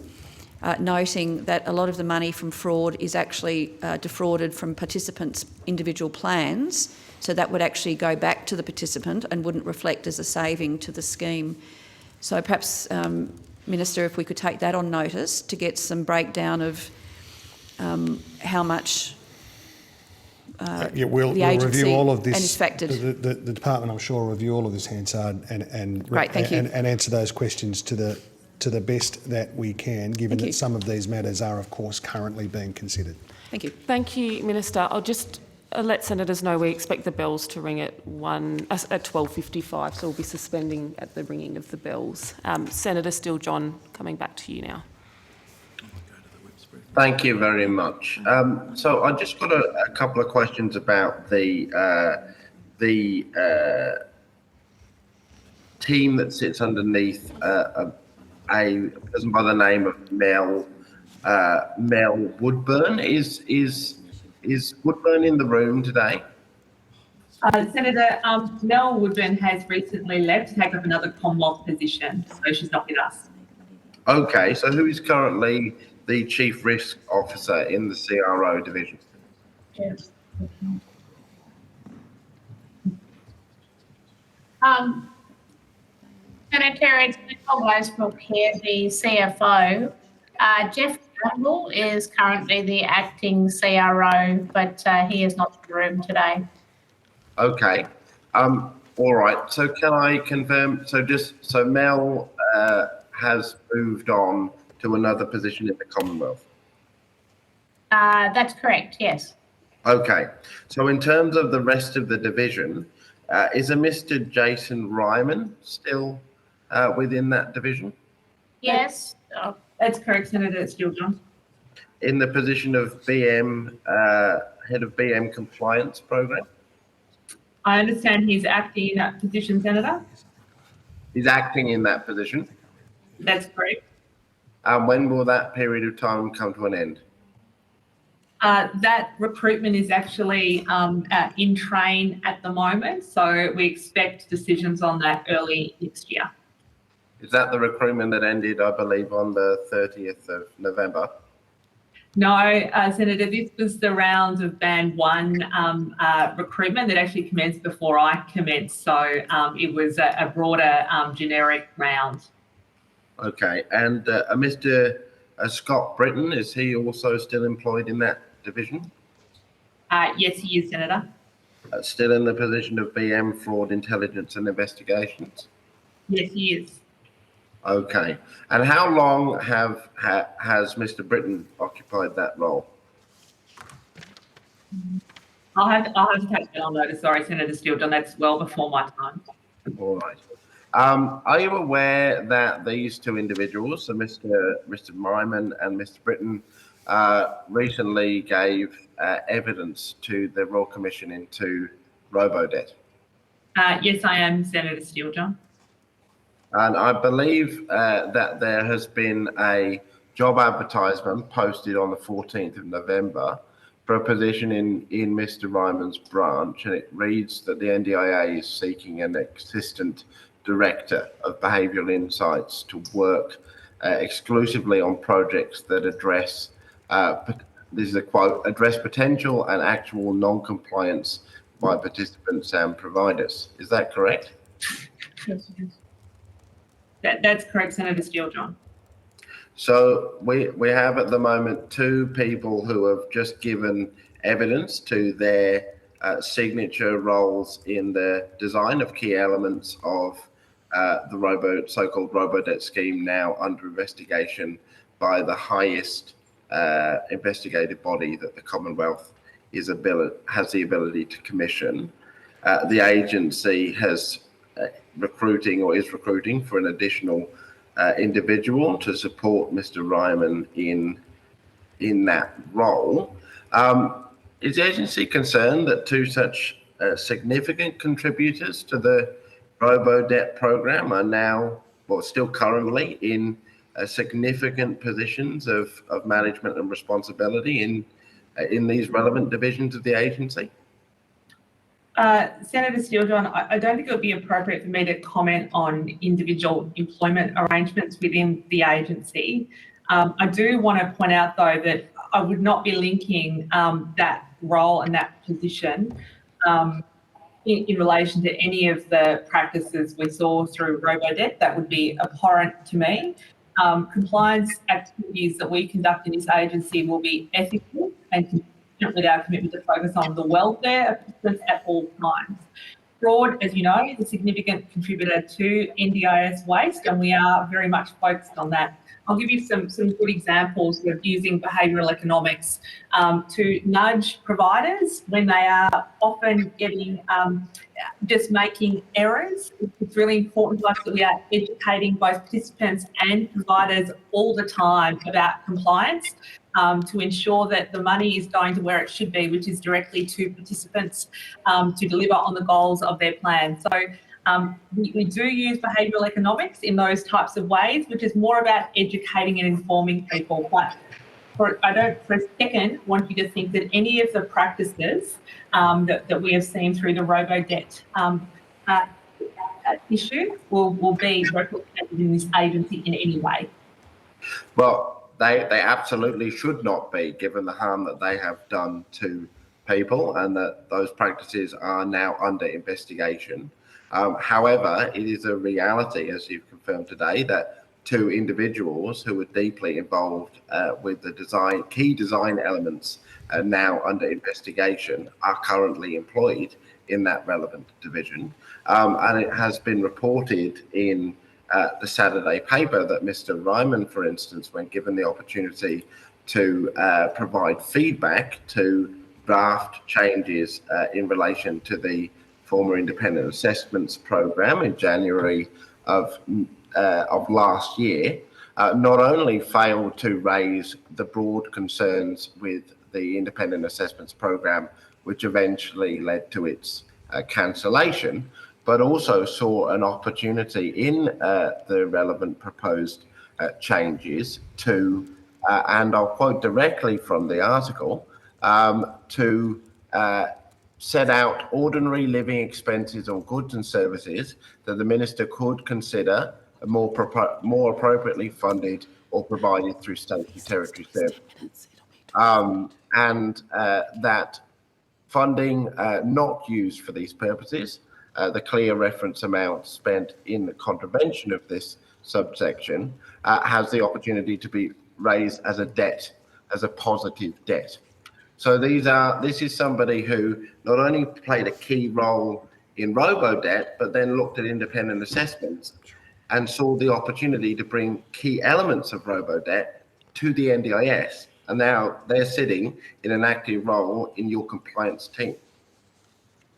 noting that a lot of the money from fraud is actually defrauded from participants' individual plans, so that would actually go back to the participant and wouldn't reflect as a saving to the scheme. So perhaps, Minister, if we could take that on notice to get some breakdown of how much we'll the agency review all of this. and is factored. The department, I'm sure, will review all of this, Hansard, and Great, thank you. and answer those questions to the best that we can, given that some of these matters are, of course, currently being considered. Thank you. Thank you, Minister. I'll just let senators know we expect the bells to ring at 12:55, so we'll be suspending at the ringing of the bells. Senator Steele John, coming back to you now. Thank you very much. So I just got a couple of questions about the team that sits underneath a person by the name of Mel Woodburn. Is Woodburn in the room today? Senator, Mel Woodburn has recently left to take up another Commonwealth position, so she's not with us. Okay, so who is currently the Chief Risk Officer in the CRO division? Yes. Senator, it's Nicole Westbrook here, the CFO. Jeff Campbell is currently the acting CRO, but he is not in the room today. Okay. All right. So can I confirm? So Mel has moved on to another position in the Commonwealth. That's correct. Yes. Okay. So in terms of the rest of the division, is a Mr. Jason Ryman still within that division? Yes. That's correct, Senator Steele John. In the position of BM, head of BM compliance program? I understand he's acting in that position, Senator. He's acting in that position. That's correct. When will that period of time come to an end? That recruitment is actually in train at the moment, so we expect decisions on that early next year. Is that the recruitment that ended, I believe, on the 30th of November? No, Senator, this was the round of Band 1 recruitment that actually commenced before I commenced, so it was a broader generic round. Okay, and Mr. Scott Britton, is he also still employed in that division? Yes, he is, Senator. Still in the position of BM Fraud Intelligence and Investigations? Yes, he is. Okay, and how long has Mr. Britton occupied that role? I'll have to take that on notice. Sorry, Senator Steele John, that's well before my time. All right. Are you aware that these two individuals, so Mr. Ryman and Mr. Britton, recently gave evidence to the Royal Commission into Robodebt? Yes, I am, Senator Steele-John. And I believe that there has been a job advertisement posted on the 14th of November for a position in Mr. Ryman's branch, and it reads that the NDIA is seeking an assistant director of behavioural insights to work exclusively on projects that address, this is a quote, address potential and actual non-compliance by participants and providers. Is that correct? That's correct, Senator Steele-John. So we have at the moment two people who have just given evidence to their signature roles in the design of key elements of the so-called Robodebt scheme, now under investigation by the highest investigative body that the Commonwealth has the ability to commission. The agency has recruiting for an additional individual to support Mr. Ryman in that role. Is the agency concerned that two such significant contributors to the Robodebt program are now, well, still currently in significant positions of management and responsibility in these relevant divisions of the agency? Senator Steele-John, I don't think it would be appropriate for me to comment on individual employment arrangements within the agency. I do want to point out, though, that I would not be linking that role and that position in relation to any of the practices we saw through Robodebt. That would be abhorrent to me. Compliance activities that we conduct in this agency will be ethical and consistent with our commitment to focus on the welfare of participants at all times. Fraud, as you know, is a significant contributor to NDIS waste, and we are very much focused on that. I'll give you some good examples of using behavioural economics to nudge providers when they are often getting just making errors. It's really important to us that we are educating both participants and providers all the time about compliance to ensure that the money is going to where it should be, which is directly to participants to deliver on the goals of their plan. So we do use behavioural economics in those types of ways, which is more about educating and informing people. But I don't for a second want you to think that any of the practices that we have seen through the Robodebt issue will be replicated in this agency in any way. Well, they absolutely should not be, given the harm that they have done to people, and that those practices are now under investigation. However, it is a reality, as you've confirmed today, that two individuals who were deeply involved with the key design elements now under investigation are currently employed in that relevant division. And it has been reported in the Saturday paper that Mr. Ryman, for instance, when given the opportunity to provide feedback to draft changes in relation to the former independent assessments program in January of last year, not only failed to raise the broad concerns with the independent assessments program, which eventually led to its cancellation, but also saw an opportunity in the relevant proposed changes to, and I'll quote directly from the article, to set out ordinary living expenses on goods and services that the Minister could consider more appropriately funded or provided through state and territory services. And that funding not used for these purposes, the clear reference amount spent in the contravention of this subsection has the opportunity to be raised as a debt, as a positive debt. So this is somebody who not only played a key role in Robodebt, but then looked at independent assessments and saw the opportunity to bring key elements of Robodebt to the NDIS. And now they're sitting in an active role in your compliance team.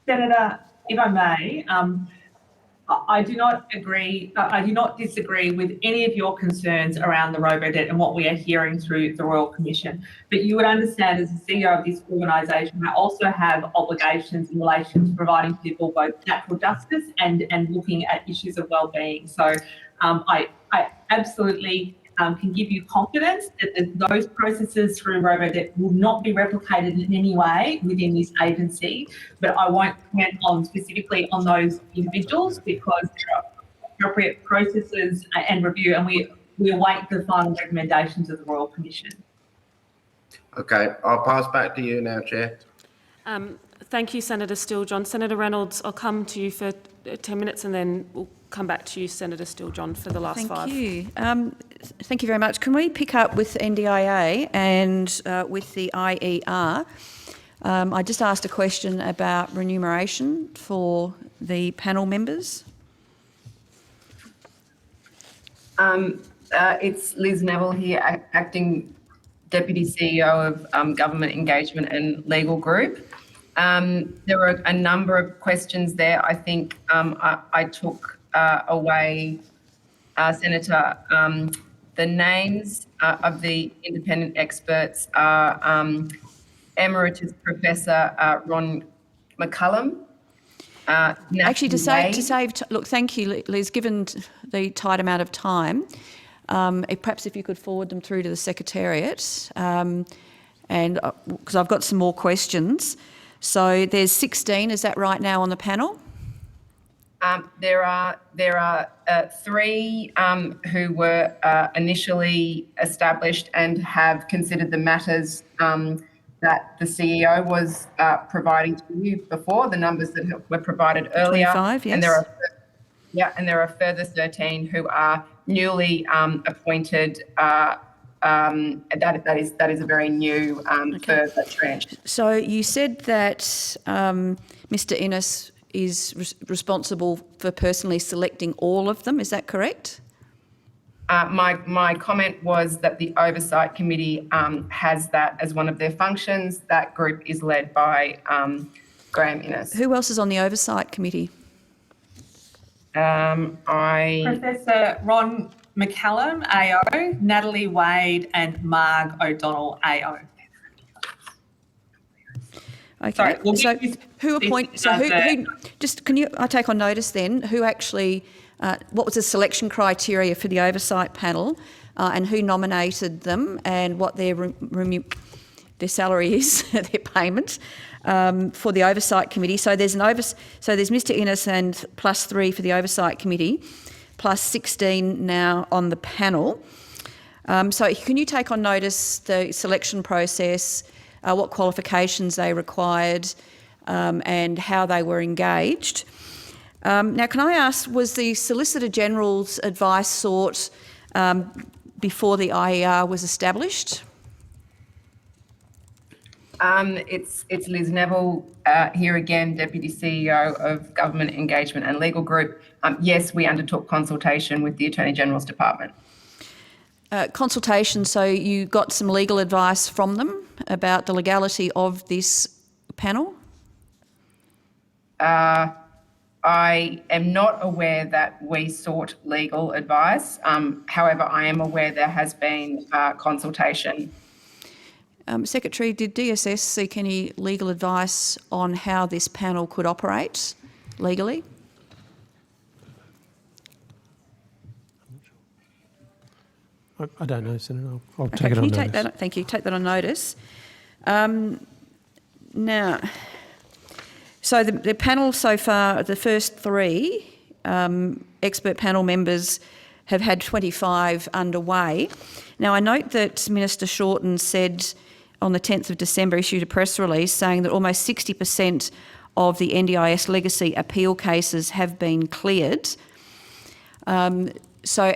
Senator, if I may, I do not agree. I do not disagree with any of your concerns around the robo-debt and what we are hearing through the Royal Commission. But you would understand, as the CEO of this organisation, I also have obligations in relation to providing people both natural justice and looking at issues of wellbeing. So I absolutely can give you confidence that those processes through robo-debt will not be replicated in any way within this agency, but I won't comment on specifically on those individuals because there are appropriate processes and review, and we await the final recommendations of the Royal Commission. Okay, I'll pass back to you now, Chair. Thank you, Senator Steele-John. Senator Reynolds, I'll come to you for 10 minutes and then we'll come back to you, Senator Steele-John, for the last 5. Thank you. Thank you very much. Can we pick up with NDIA and with the IER? I just asked a question about remuneration for the panel members. It's Liz Neville here, Acting Deputy CEO of Government Engagement and Legal Group. There were a number of questions there. I think I took away, Senator, the names of the independent experts are Emeritus Professor Ron McCullum. Actually, look, thank you, Liz, given the tight amount of time, perhaps if you could forward them through to the Secretariat, and because I've got some more questions. So there's 16, is that right now on the panel? There are 3 who were initially established and have considered the matters that the CEO was providing to you before, the numbers that were provided earlier. 25, yes. And there are further 13 who are newly appointed. That is a very new further tranche. So you said that Mr. Innes is responsible for personally selecting all of them. Is that correct? My comment was that the Oversight Committee has that as one of their functions. That group is led by Graham Innes. Who else is on the Oversight Committee? Professor Ron McCullum, AO, Natalie Wade and Marg O'Donnell, AO. Okay. Sorry, so who appointed? So who? Just can you? I take on notice then. Who actually? What was the selection criteria for the oversight panel, and who nominated them, and what their salary is, their payment for the oversight committee? So there's So there's Mr. Innes and +3 for the oversight committee, plus 16 now on the panel. So can you take on notice the selection process, what qualifications they required, and how they were engaged? Now, can I ask, was the Solicitor General's advice sought before the IER was established? It's Liz Neville here again, Deputy CEO of Government Engagement and Legal Group. Yes, we undertook consultation with the Attorney General's Department. Consultation, so you got some legal advice from them about the legality of this panel? I am not aware that we sought legal advice. However, I am aware there has been consultation. Secretary, did DSS seek any legal advice on how this panel could operate legally? I don't know, Senator. I'll take it on notice. Thank you. Take that on notice. Now, so the panel so far, the first 3 expert panel members have had 25 underway. Now, I note that Minister Shorten said on the 10th of December, issued a press release saying that almost 60% of the NDIS legacy appeal cases have been cleared. So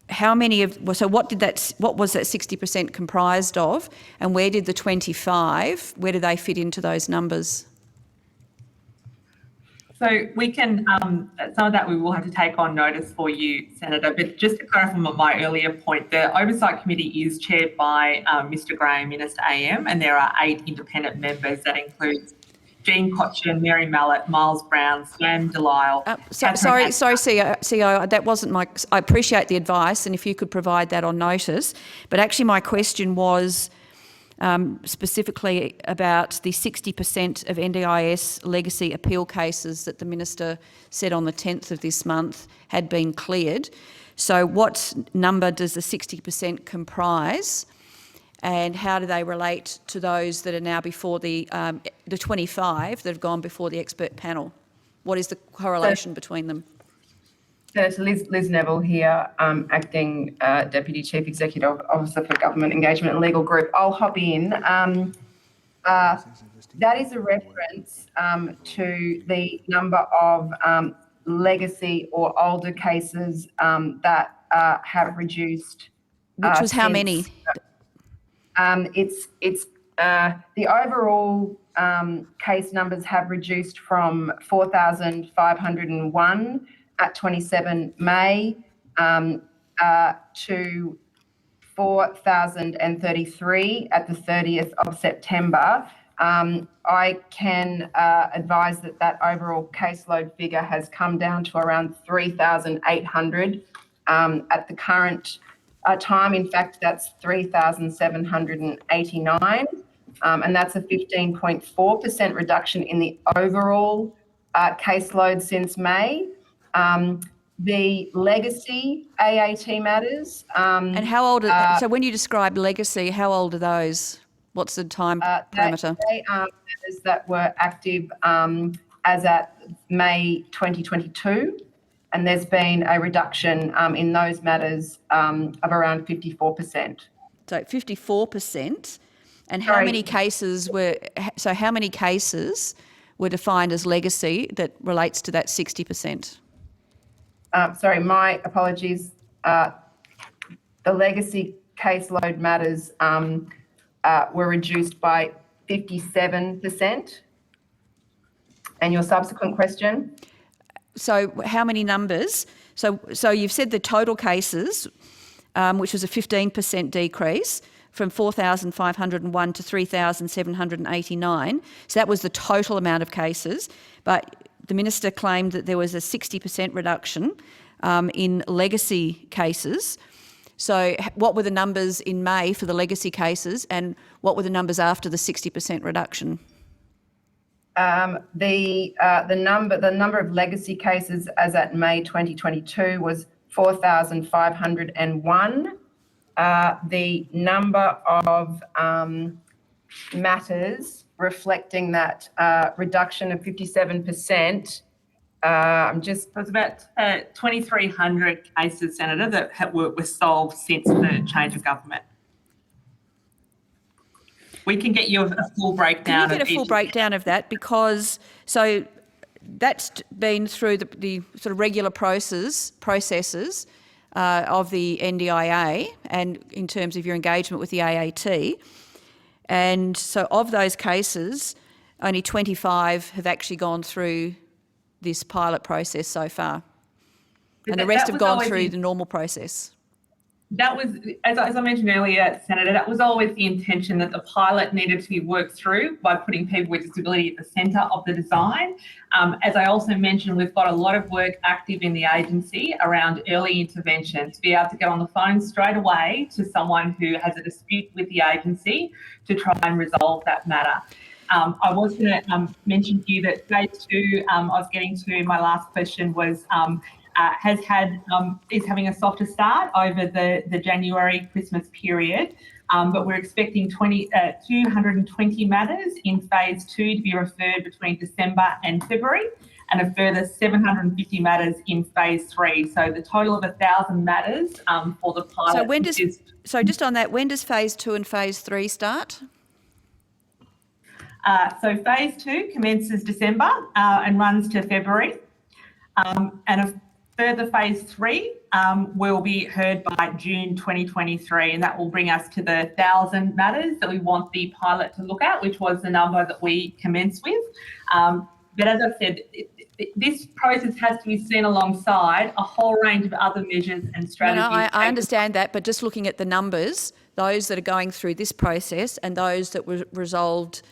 what was that 60% comprised of, and where did the 25, where do they fit into those numbers? So we can, some of that we will have to take on notice for you, Senator, but just to clarify my earlier point, the Oversight Committee is chaired by Mr Graham Innes AM, and there are 8 independent members. That includes Jean Cochin, Mary Mallett, Miles Brown, Sam Delisle. Sorry, CEO, that wasn't my... I appreciate the advice, and if you could provide that on notice. But actually my question was specifically about the 60% of NDIS legacy appeal cases that the Minister said on the 10th of this month had been cleared. So what number does the 60% comprise? And how do they relate to those that are now before the 25 that have gone before the expert panel? What is the correlation between them? So Liz Neville here, Acting Deputy Chief Executive Officer for Government Engagement and Legal Group. I'll hop in. That is a reference to the number of legacy or older cases that have reduced. Which was how many? It's the overall case numbers have reduced from 4,501 at 27 May to 4,033 at the 30th of September. I can advise that overall caseload figure has come down to around 3,800 at the current time. In fact, that's 3,789, and that's a 15.4% reduction in the overall caseload since May. The legacy AAT matters. And how old are, so when you describe legacy, how old are those? What's the time parameter? They are matters that were active as at May 2022. And there's been a reduction in those matters of around 54%. So 54%. And how many cases were defined as legacy that relates to that 60%? Sorry, my apologies. The legacy caseload matters were reduced by 57%. And your subsequent question? So how many numbers? So you've said the total cases, which was a 15% decrease from 4,501 to 3,789. So that was the total amount of cases. But the Minister claimed that there was a 60% reduction in legacy cases. So what were the numbers in May for the legacy cases, and what were the numbers after the 60% reduction? The number of legacy cases as at May 2022 was 4,501. The number of matters reflecting that reduction of 57%. It was about 2,300 cases, Senator, that were solved since the change of government. We can get you a full breakdown. Can you get a full breakdown of that? Because so that's been through the sort of regular processes of the NDIA, and in terms of your engagement with the AAT. And so of those cases, only 25 have actually gone through this pilot process so far. And the rest have gone through the normal process. That was, as I mentioned earlier, Senator, that was always the intention, that the pilot needed to be worked through by putting people with disability at the centre of the design. As I also mentioned, we've got a lot of work active in the agency around early intervention, to be able to get on the phone straight away to someone who has a dispute with the agency to try and resolve that matter. I was going to mention to you that phase two, I was getting to, my last question was, is having a softer start over the January Christmas period, but we're expecting 220 matters in phase two to be referred between December and February, and a further 750 matters in phase three. So the total of 1,000 matters for the pilot. So just on that, when does phase two and phase three start? So phase two commences December and runs to February, and a further phase three will be heard by June 2023, and that will bring us to the 1,000 matters that we want the pilot to look at, which was the number that we commenced with. But as I've said, this process has to be seen alongside a whole range of other measures and strategies. No, I understand that, but just looking at the numbers, those that are going through this process and those that were resolved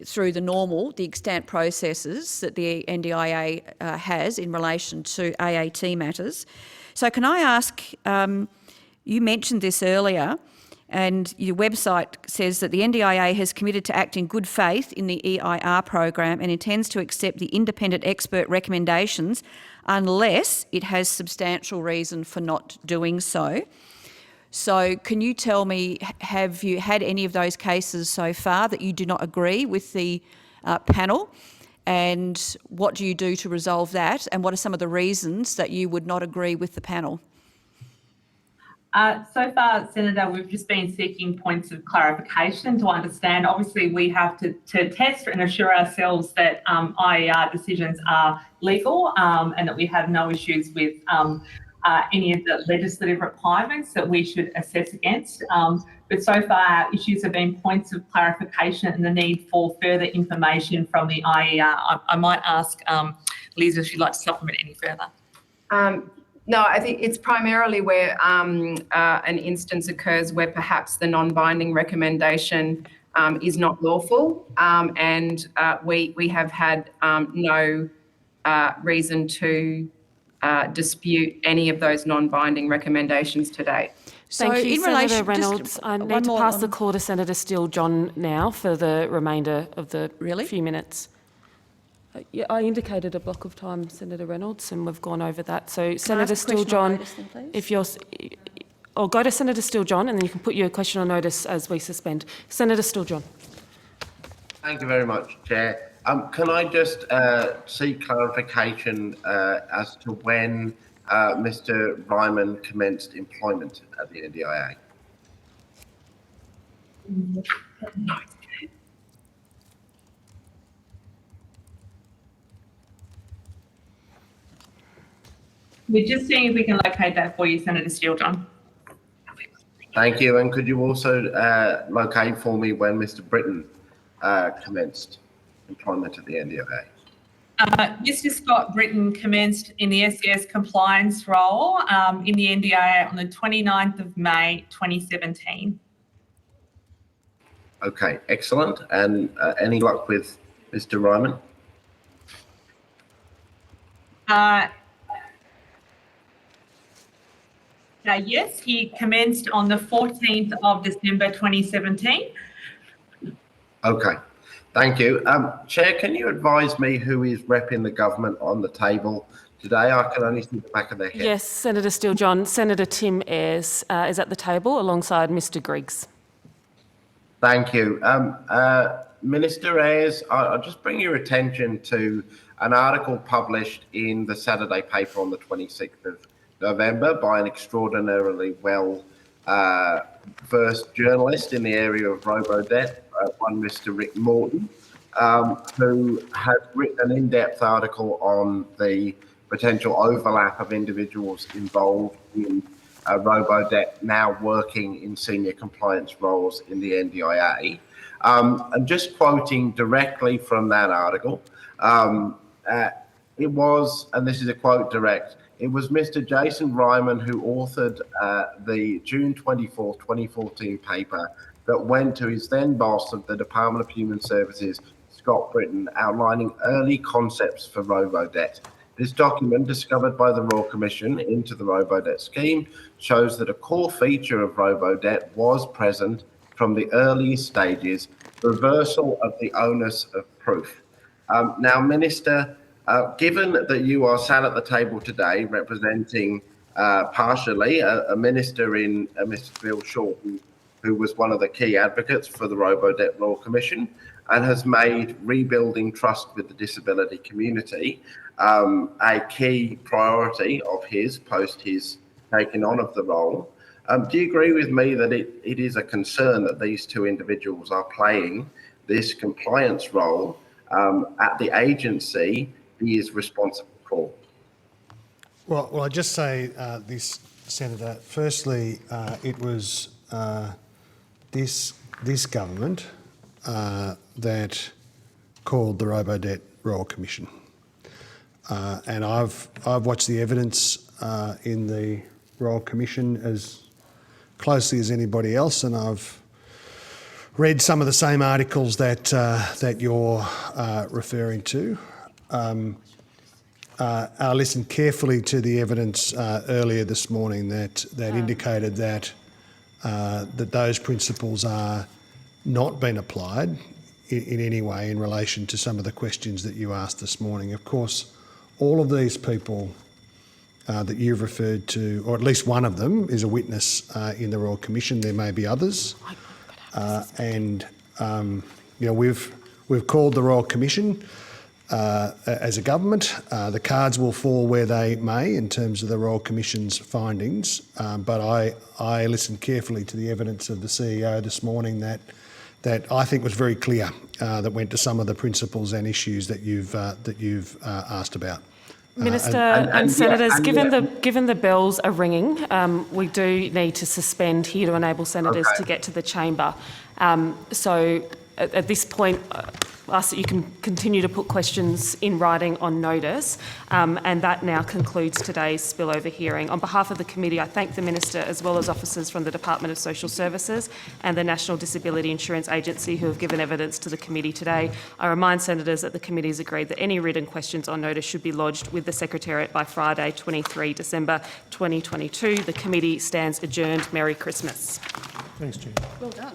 through the extant processes that the NDIA has in relation to AAT matters. So can I ask, you mentioned this earlier, and your website says that the NDIA has committed to act in good faith in the EIR program and intends to accept the independent expert recommendations unless it has substantial reason for not doing so. So can you tell me, have you had any of those cases so far that you do not agree with the panel? And what do you do to resolve that? And what are some of the reasons that you would not agree with the panel? So far, Senator, we've just been seeking points of clarification to understand. Obviously, we have to test and assure ourselves that IER decisions are legal and that we have no issues with any of the legislative requirements that we should assess against. But so far, our issues have been points of clarification and the need for further information from the IER. I might ask Liz if she'd like to supplement any further. No, I think it's primarily where an instance occurs where perhaps the non-binding recommendation is not lawful, and we have had no reason to dispute any of those non-binding recommendations to date. Thank you, Senator Reynolds. I need to pass the call to Senator Steele-John now for the remainder of the few minutes. Yeah, I indicated a block of time, Senator Reynolds, and we've gone over that. So, Senator Steele-John, if you're, or go to Senator Steele-John, and then you can put your question on notice as we suspend. Senator Steele-John. Thank you very much, Chair. Can I just seek clarification as to when Mr. Ryman commenced employment at the NDIA? We're just seeing if we can locate that for you, Senator Steele-John. Thank you. And could you also locate for me when Mr. Britton commenced employment at the NDIA? Mr. Scott Britton commenced in the SES compliance role in the NDIA on the 29th of May 2017. Okay, excellent. And any luck with Mr. Ryman? Yes, he commenced on the 14th of December 2017. Okay, thank you. Chair, can you advise me who is repping the government on the table today? I can only see the back of their head. Yes, Senator Steele-John. Senator Tim Ayres is at the table alongside Mr. Griggs. Thank you. Minister Ayres, I'll just bring your attention to an article published in the Saturday paper on the 26th of November by an extraordinarily well-versed journalist in the area of robo-debt, one Mr. Rick Morton, who has written an in-depth article on the potential overlap of individuals involved in robo-debt now working in senior compliance roles in the NDIA. I'm just quoting directly from that article. It was, and this is a quote direct, it was Mr. Jason Ryman who authored the June 24, 2014 paper that went to his then boss of the Department of Human Services, Scott Britton, outlining early concepts for robo-debt. This document, discovered by the Royal Commission into the robo-debt scheme, shows that a core feature of robo-debt was present from the earliest stages, reversal of the onus of proof. Now, Minister, given that you are sat at the table today representing partially a minister in Mr. Bill Shorten, who was one of the key advocates for the Robo-Debt Royal Commission and has made rebuilding trust with the disability community a key priority of his post his taking on of the role, do you agree with me that it is a concern that these two individuals are playing this compliance role at the agency he is responsible for? Well, I just say this, Senator. Firstly, it was this government that called the Robo-Debt Royal Commission, and I've watched the evidence in the Royal Commission as closely as anybody else, and I've read some of the same articles that you're referring to. I listened carefully to the evidence earlier this morning that indicated that those principles are not being applied in any way in relation to some of the questions that you asked this morning. Of course, all of these people that you've referred to, or at least one of them, is a witness in the Royal Commission. There may be others, we've called the Royal Commission as a government. The cards will fall where they may in terms of the Royal Commission's findings, but I listened carefully to the evidence of the CEO this morning that I think was very clear, that went to some of the principles and issues that you've asked about. Minister and Senators, given the bells are ringing, we do need to suspend here to enable senators to get to the chamber. So at this point, I ask that you can continue to put questions in writing on notice, and that now concludes today's spillover hearing. On behalf of the committee, I thank the Minister as well as officers from the Department of Social Services and the National Disability Insurance Agency who have given evidence to the committee today. I remind senators that the committee has agreed that any written questions on notice should be lodged with the Secretariat by Friday, 23 December 2022. The committee stands adjourned. Merry Christmas. Thanks, Chair. Well done.